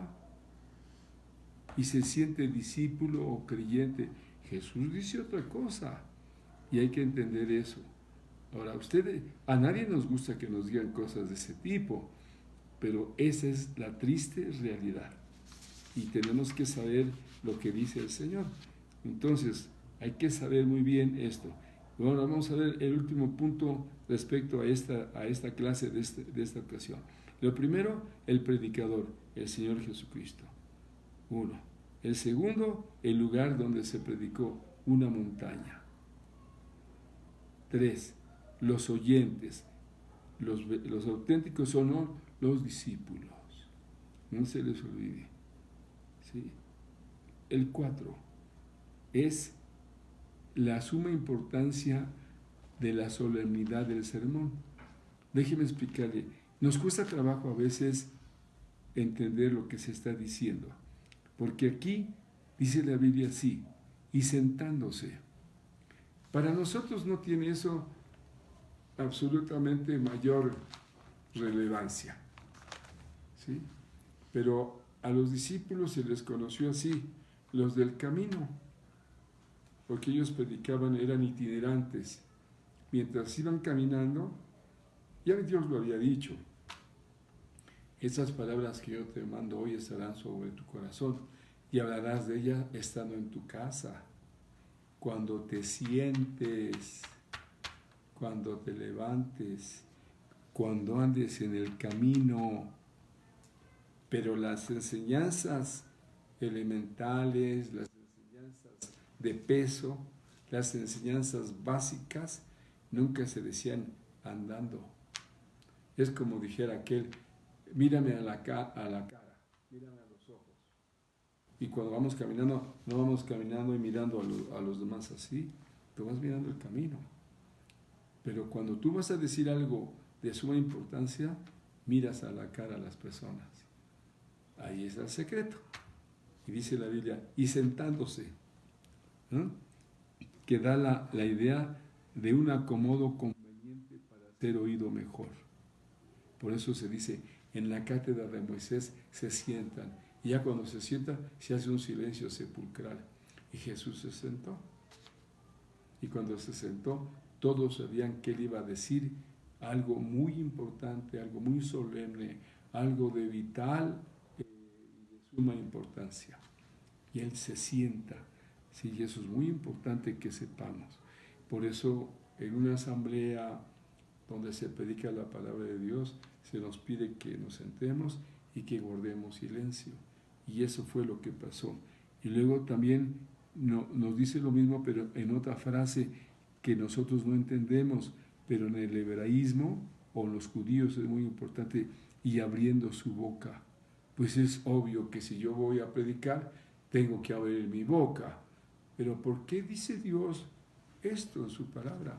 y se siente discípulo o creyente. Jesús dice otra cosa y hay que entender eso. Ahora, a nadie nos gusta que nos digan cosas de ese tipo, pero esa es la triste realidad y tenemos que saber lo que dice el Señor. Entonces, hay que saber muy bien esto. Ahora vamos a ver el último punto respecto a esta clase de esta ocasión. Lo primero, el predicador, el Señor Jesucristo. Uno. El segundo, el lugar donde se predicó, una montaña. 3. Los oyentes. Los auténticos son los discípulos. No se les olvide. ¿Sí? El 4 es la suma importancia de la solemnidad del sermón. Déjeme explicarle. Nos cuesta trabajo a veces entender lo que se está diciendo, porque aquí dice la Biblia así, y sentándose. Para nosotros no tiene eso absolutamente mayor relevancia, ¿sí? Pero a los discípulos se les conoció así, los del camino, porque ellos predicaban, eran itinerantes. Mientras iban caminando, ya Dios lo había dicho, esas palabras que yo te mando hoy estarán sobre tu corazón y hablarás de ellas estando en tu casa, cuando te sientes, cuando te levantes, cuando andes en el camino. Pero las enseñanzas elementales, las enseñanzas de peso, las enseñanzas básicas, nunca se decían andando. Es como dijera aquel, mírame a la cara, mírame a los ojos. Y cuando vamos caminando, no vamos caminando y mirando a los demás así, tú vas mirando el camino. Pero cuando tú vas a decir algo de suma importancia, miras a la cara a las personas. Ahí es el secreto. Y dice la Biblia, y sentándose, ¿no? Que da la idea de un acomodo conveniente para ser oído mejor. Por eso se dice, en la cátedra de Moisés se sientan. Y ya cuando se sientan, se hace un silencio sepulcral. Y Jesús se sentó. Y cuando se sentó, todos sabían que él iba a decir algo muy importante, algo muy solemne, algo de vital y de suma importancia. Y él se sienta. Sí, y eso es muy importante que sepamos. Por eso, en una asamblea donde se predica la palabra de Dios, se nos pide que nos sentemos y que guardemos silencio. Y eso fue lo que pasó. Y luego también nos dice lo mismo, pero en otra frase que nosotros no entendemos, pero en el hebraísmo o en los judíos es muy importante, y abriendo su boca. Pues es obvio que si yo voy a predicar, tengo que abrir mi boca. Pero ¿por qué dice Dios esto en su palabra?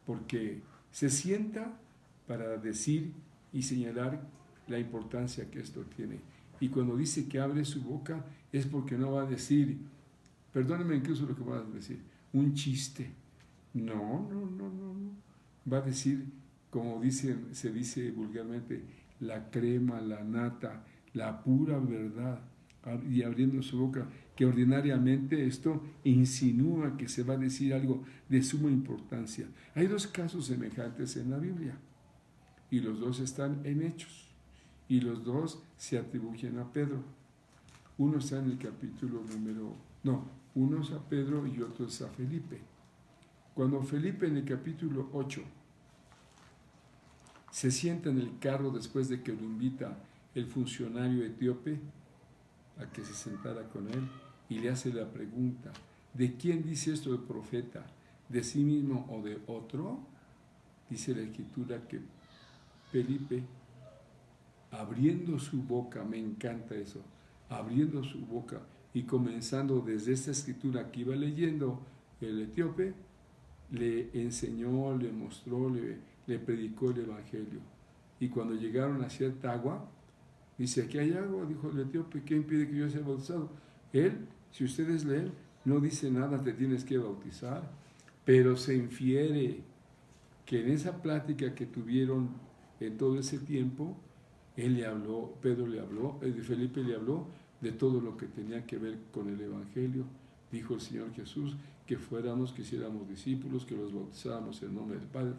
Porque se sienta para decir y señalar la importancia que esto tiene. Y cuando dice que abre su boca, es porque no va a decir, perdónenme incluso lo que va a decir, un chiste. No. Va a decir, como se dice vulgarmente, la crema, la nata, la pura verdad. Y abriendo su boca, que ordinariamente esto insinúa que se va a decir algo de suma importancia. Hay dos casos semejantes en la Biblia, y los dos están en Hechos, y los dos se atribuyen a Pedro. Uno está en el capítulo uno es a Pedro y otro es a Felipe. Cuando Felipe en el capítulo 8 se sienta en el carro después de que lo invita el funcionario etíope a que se sentara con él y le hace la pregunta, ¿de quién dice esto el profeta? ¿De sí mismo o de otro? Dice la Escritura que Felipe, abriendo su boca, me encanta eso, abriendo su boca y comenzando desde esta escritura que iba leyendo el etíope, le enseñó, le mostró, le predicó el evangelio. Y cuando llegaron a cierta agua, dice, aquí hay agua, dijo el etíope, ¿qué impide que yo sea bautizado? Él, si ustedes leen, no dice nada, te tienes que bautizar, pero se infiere que en esa plática que tuvieron en todo ese tiempo, él le habló, Pedro le habló, Felipe le habló de todo lo que tenía que ver con el evangelio. Dijo el Señor Jesús que fuéramos, que hiciéramos discípulos, que los bautizáramos en nombre del Padre,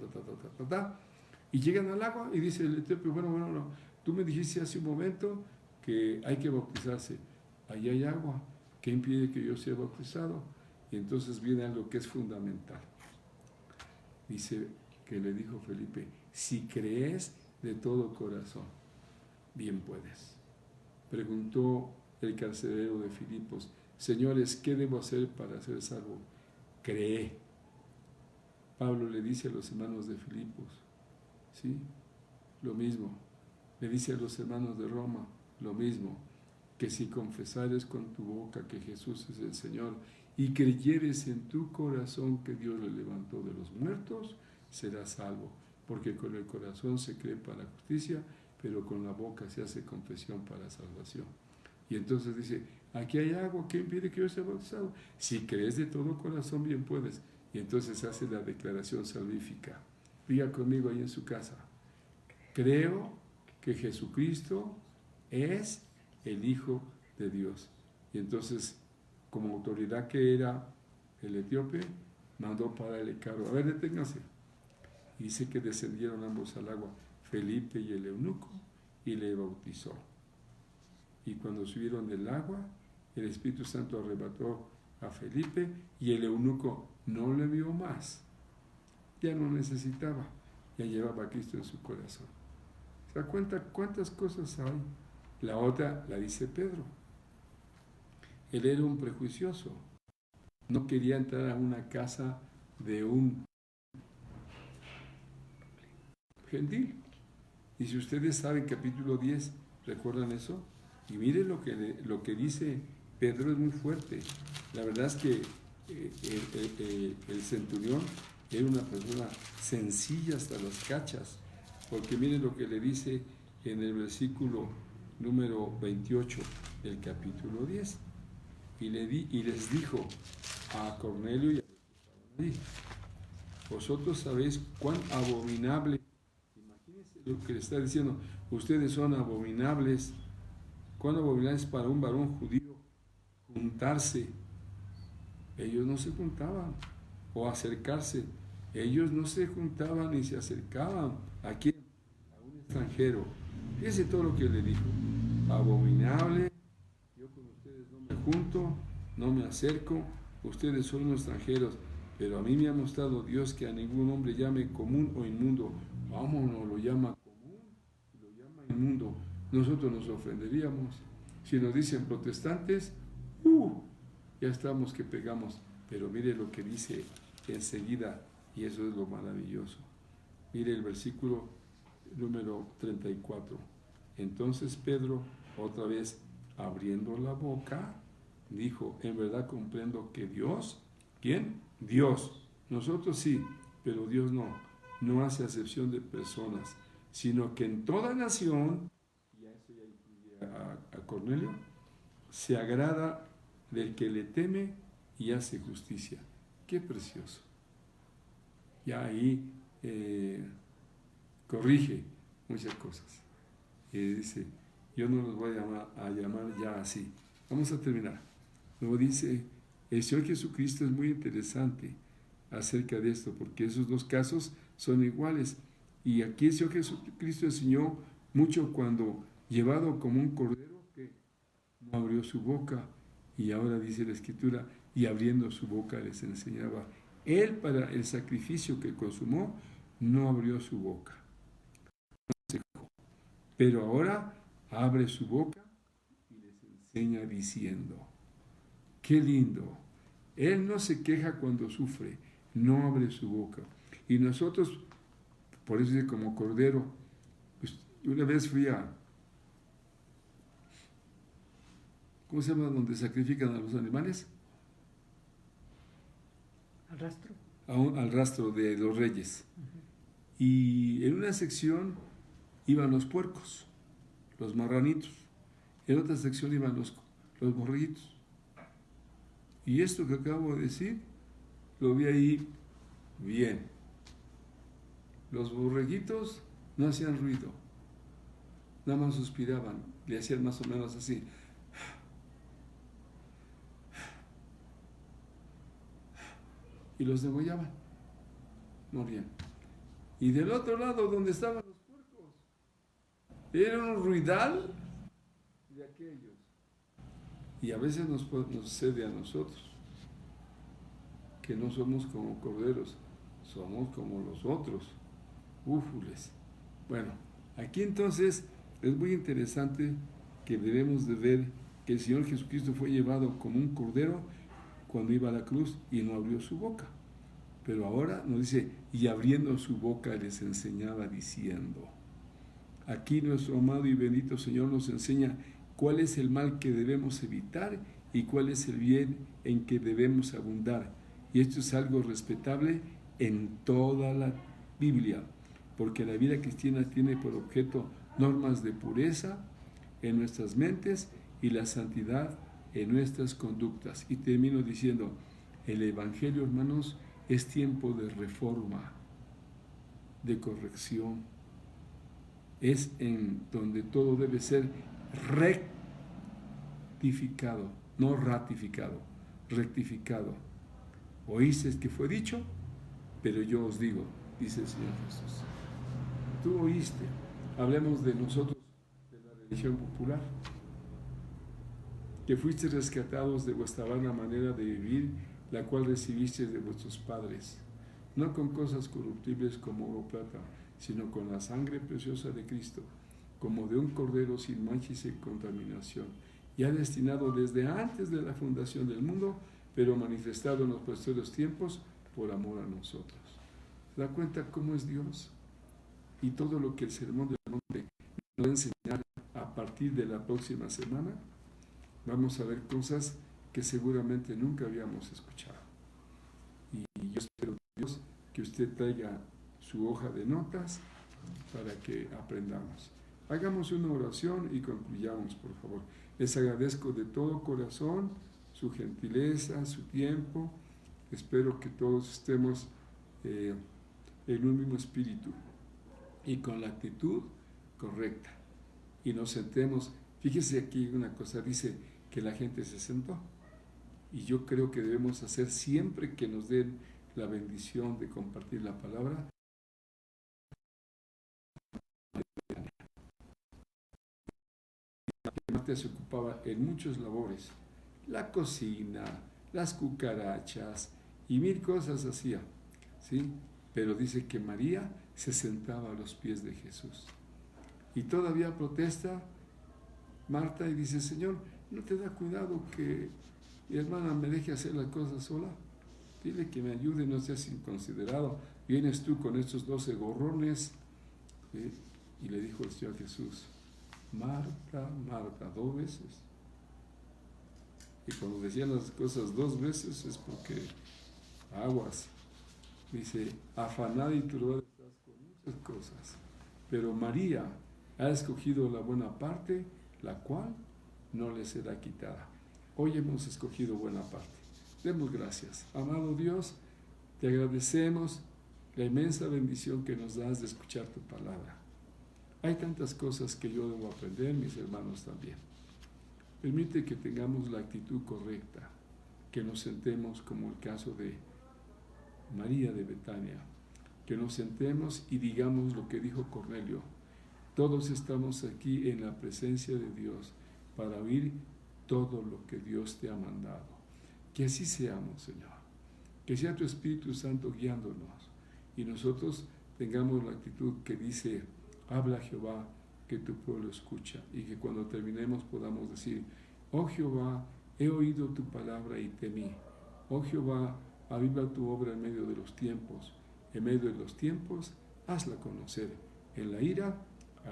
y llegan al agua y dice el etíope, bueno, tú me dijiste hace un momento que hay que bautizarse, allí hay agua, ¿qué impide que yo sea bautizado? Y entonces viene algo que es fundamental. Dice que le dijo Felipe, si crees de todo corazón, bien puedes. Preguntó el carcelero de Filipos, señores, ¿qué debo hacer para ser salvo? Cree. Pablo le dice a los hermanos de Filipos, ¿sí? Lo mismo. Le dice a los hermanos de Roma, lo mismo, que si confesares con tu boca que Jesús es el Señor y creyeres en tu corazón que Dios le levantó de los muertos, serás salvo. Porque con el corazón se cree para justicia, pero con la boca se hace confesión para salvación. Y entonces dice, aquí hay agua, ¿qué impide que yo sea bautizado? Si crees de todo corazón, bien puedes. Y entonces hace la declaración salvífica. Diga conmigo ahí en su casa, creo que Jesucristo es el Hijo de Dios. Y entonces, como autoridad que era el etíope, mandó parar el carro. A ver, deténganse. Y dice que descendieron ambos al agua, Felipe y el eunuco, y le bautizó. Y cuando subieron del agua, el Espíritu Santo arrebató a Felipe y el eunuco no le vio más. Ya no necesitaba, ya llevaba a Cristo en su corazón. ¿Se da cuenta cuántas cosas hay? La otra la dice Pedro. Él era un prejuicioso. No quería entrar a una casa de un gentil. Y si ustedes saben, capítulo 10, ¿recuerdan eso? Y miren lo que dice Pedro, es muy fuerte. La verdad es que el centurión era una persona sencilla hasta las cachas, porque miren lo que le dice en el versículo número 28 del capítulo 10. Y les dijo a Cornelio y a los que estaban ahí: vosotros sabéis cuán abominable, imagínense lo que le está diciendo, ustedes son abominables, cuán abominable es para un varón judío juntarse. Ellos no se juntaban, o acercarse. Ellos no se juntaban ni se acercaban. ¿A quién? A un extranjero. Fíjense todo lo que le dijo: abominable, yo con ustedes no me junto, no me acerco, ustedes son unos extranjeros, pero a mí me ha mostrado Dios que a ningún hombre llame común o inmundo. Vámonos, lo llama común y lo llama inmundo. Nosotros nos ofenderíamos. Si nos dicen protestantes, ya estamos que pegamos. Pero mire lo que dice enseguida, y eso es lo maravilloso. Mire el versículo número 34. Entonces Pedro, otra vez abriendo la boca, dijo: en verdad comprendo que Dios, ¿quién? Dios. Nosotros sí, pero Dios no hace acepción de personas, sino que en toda nación, y a eso ya incluye a Cornelio, se agrada del que le teme y hace justicia. Qué precioso. Ya ahí corrige muchas cosas. Y dice: yo no los voy a llamar ya así. Vamos a terminar. Luego dice, el Señor Jesucristo es muy interesante acerca de esto, porque esos dos casos son iguales. Y aquí el Señor Jesucristo enseñó mucho cuando, llevado como un cordero, que no abrió su boca. Y ahora dice la Escritura, y abriendo su boca les enseñaba. Él, para el sacrificio que consumó, no abrió su boca. Pero ahora abre su boca y les enseña diciendo. Qué lindo. Él no se queja cuando sufre, no abre su boca. Y nosotros, por eso dice como cordero, pues, una vez fui a, ¿cómo se llama? Donde sacrifican a los animales. ¿Al rastro? Al rastro de los reyes. Y en una sección iban los puercos, los marranitos. En otra sección iban los borreguitos. Y esto que acabo de decir, lo vi ahí bien. Los borreguitos no hacían ruido, nada más suspiraban, le hacían más o menos así. Y los degollaban, morían. Y del otro lado, donde estaban los puercos, era un ruidal de aquellos. Y a veces nos sucede a nosotros, que no somos como corderos, somos como los otros, úfules. Bueno, aquí entonces es muy interesante que debemos de ver que el Señor Jesucristo fue llevado como un cordero cuando iba a la cruz y no abrió su boca. Pero ahora nos dice, y abriendo su boca les enseñaba diciendo. Aquí nuestro amado y bendito Señor nos enseña cuál es el mal que debemos evitar y cuál es el bien en que debemos abundar. Y esto es algo respetable en toda la Biblia, porque la vida cristiana tiene por objeto normas de pureza en nuestras mentes y la santidad en nuestras conductas. Y termino diciendo, el Evangelio, hermanos, es tiempo de reforma, de corrección. Es en donde todo debe ser recto rectificado, no ratificado, rectificado. Oísteis que fue dicho, pero yo os digo, dice el Señor Jesús. Tú oíste. Hablemos de nosotros, de la religión popular, que fuisteis rescatados de vuestra vana manera de vivir, la cual recibisteis de vuestros padres, no con cosas corruptibles como oro o plata, sino con la sangre preciosa de Cristo, como de un cordero sin mancha y sin contaminación, ya destinado desde antes de la fundación del mundo, pero manifestado en los posteriores tiempos por amor a nosotros. ¿Se da cuenta cómo es Dios? Y todo lo que el Sermón del Monte nos va a enseñar a partir de la próxima semana, vamos a ver cosas que seguramente nunca habíamos escuchado. Y yo espero, Dios, que usted traiga su hoja de notas para que aprendamos. Hagamos una oración y concluyamos, por favor. Les agradezco de todo corazón su gentileza, su tiempo. Espero que todos estemos en un mismo espíritu y con la actitud correcta. Y nos sentemos. Fíjese aquí una cosa, dice que la gente se sentó. Y yo creo que debemos hacer siempre que nos den la bendición de compartir la palabra. Marta se ocupaba en muchas labores, la cocina, las cucarachas y mil cosas hacía, ¿sí? Pero dice que María se sentaba a los pies de Jesús. Y todavía protesta Marta y dice, Señor, ¿no te da cuidado que mi hermana me deje hacer las cosas sola? Dile que me ayude, no seas inconsiderado. Vienes tú con estos 12 gorrones. ¿Sí? Y le dijo el Señor Jesús, Marta, Marta, 2 veces. Y cuando decían las cosas 2 veces es porque aguas. Dice, afanada y turbada estás con muchas cosas, pero María ha escogido la buena parte, la cual no le será quitada. Hoy hemos escogido buena parte. Demos gracias. Amado Dios, te agradecemos la inmensa bendición que nos das de escuchar tu palabra. Hay tantas cosas que yo debo aprender, mis hermanos también. Permite que tengamos la actitud correcta, que nos sentemos como el caso de María de Betania, que nos sentemos y digamos lo que dijo Cornelio. Todos estamos aquí en la presencia de Dios para oír todo lo que Dios te ha mandado. Que así seamos, Señor. Que sea tu Espíritu Santo guiándonos y nosotros tengamos la actitud que dice, habla Jehová, que tu pueblo escucha, y que cuando terminemos podamos decir, oh Jehová, he oído tu palabra y temí. Oh Jehová, aviva tu obra en medio de los tiempos. En medio de los tiempos, hazla conocer. En la ira,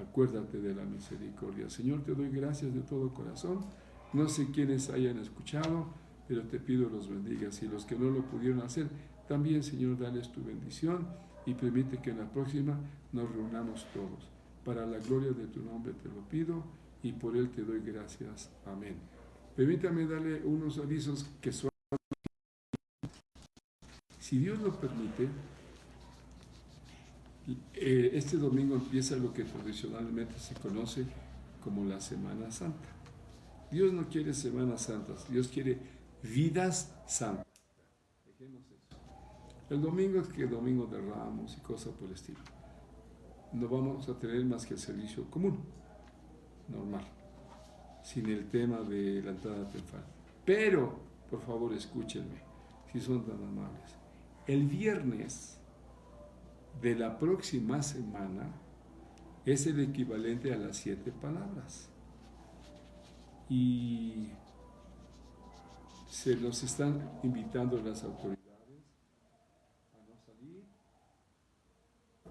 acuérdate de la misericordia. Señor, te doy gracias de todo corazón. No sé quiénes hayan escuchado, pero te pido los bendigas. Y los que no lo pudieron hacer, también, Señor, dales tu bendición y permite que en la próxima nos reunamos todos. Para la gloria de tu nombre te lo pido y por él te doy gracias. Amén. Permítame darle unos avisos que son. Si Dios lo permite, este domingo empieza lo que tradicionalmente se conoce como la Semana Santa. Dios no quiere Semanas Santas, Dios quiere vidas santas. Dejemos eso. El domingo es que domingo de Ramos y cosas por el estilo. No vamos a tener más que el servicio común, normal, sin el tema de la entrada triunfal. Pero, por favor, escúchenme, si son tan amables. El viernes de la próxima semana es el equivalente a las 7 palabras. Y se nos están invitando las autoridades a no salir,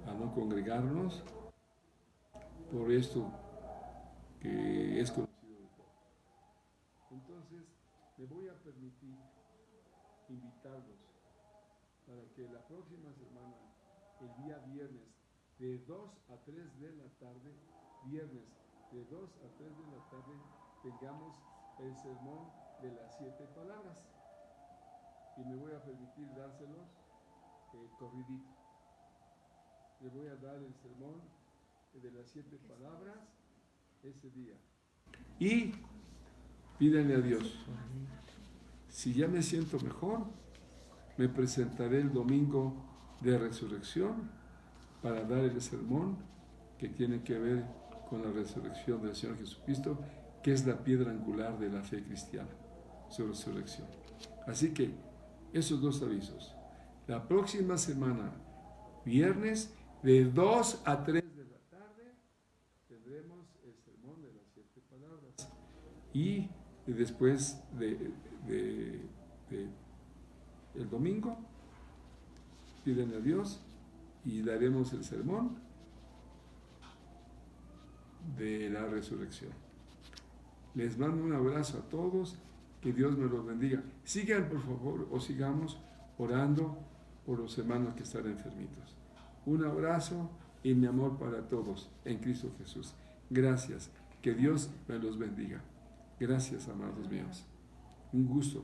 a no congregarnos, por esto que es conocido de todos. Entonces, me voy a permitir invitarlos para que la próxima semana, el día viernes, de 2 a 3 de la tarde, viernes de 2 a 3 de la tarde, tengamos el sermón de las 7 palabras. Y me voy a permitir dárselos corridito. Le voy a dar el sermón de las 7 palabras ese día. Y Pídanle a Dios. Si ya me siento mejor, me presentaré el domingo de resurrección para dar el sermón que tiene que ver con la resurrección del Señor Jesucristo, que es la piedra angular de la fe cristiana, su resurrección. Así que esos dos avisos. La próxima semana, viernes, de 2 a 3 de la tarde, tendremos el sermón de las 7 palabras. Y después el domingo, piden a Dios y daremos el sermón de la resurrección. Les mando un abrazo a todos, que Dios me los bendiga. Sigan, por favor, o sigamos orando por los hermanos que están enfermitos. Un abrazo y mi amor para todos en Cristo Jesús. Gracias, que Dios me los bendiga. Gracias, amados míos. Un gusto.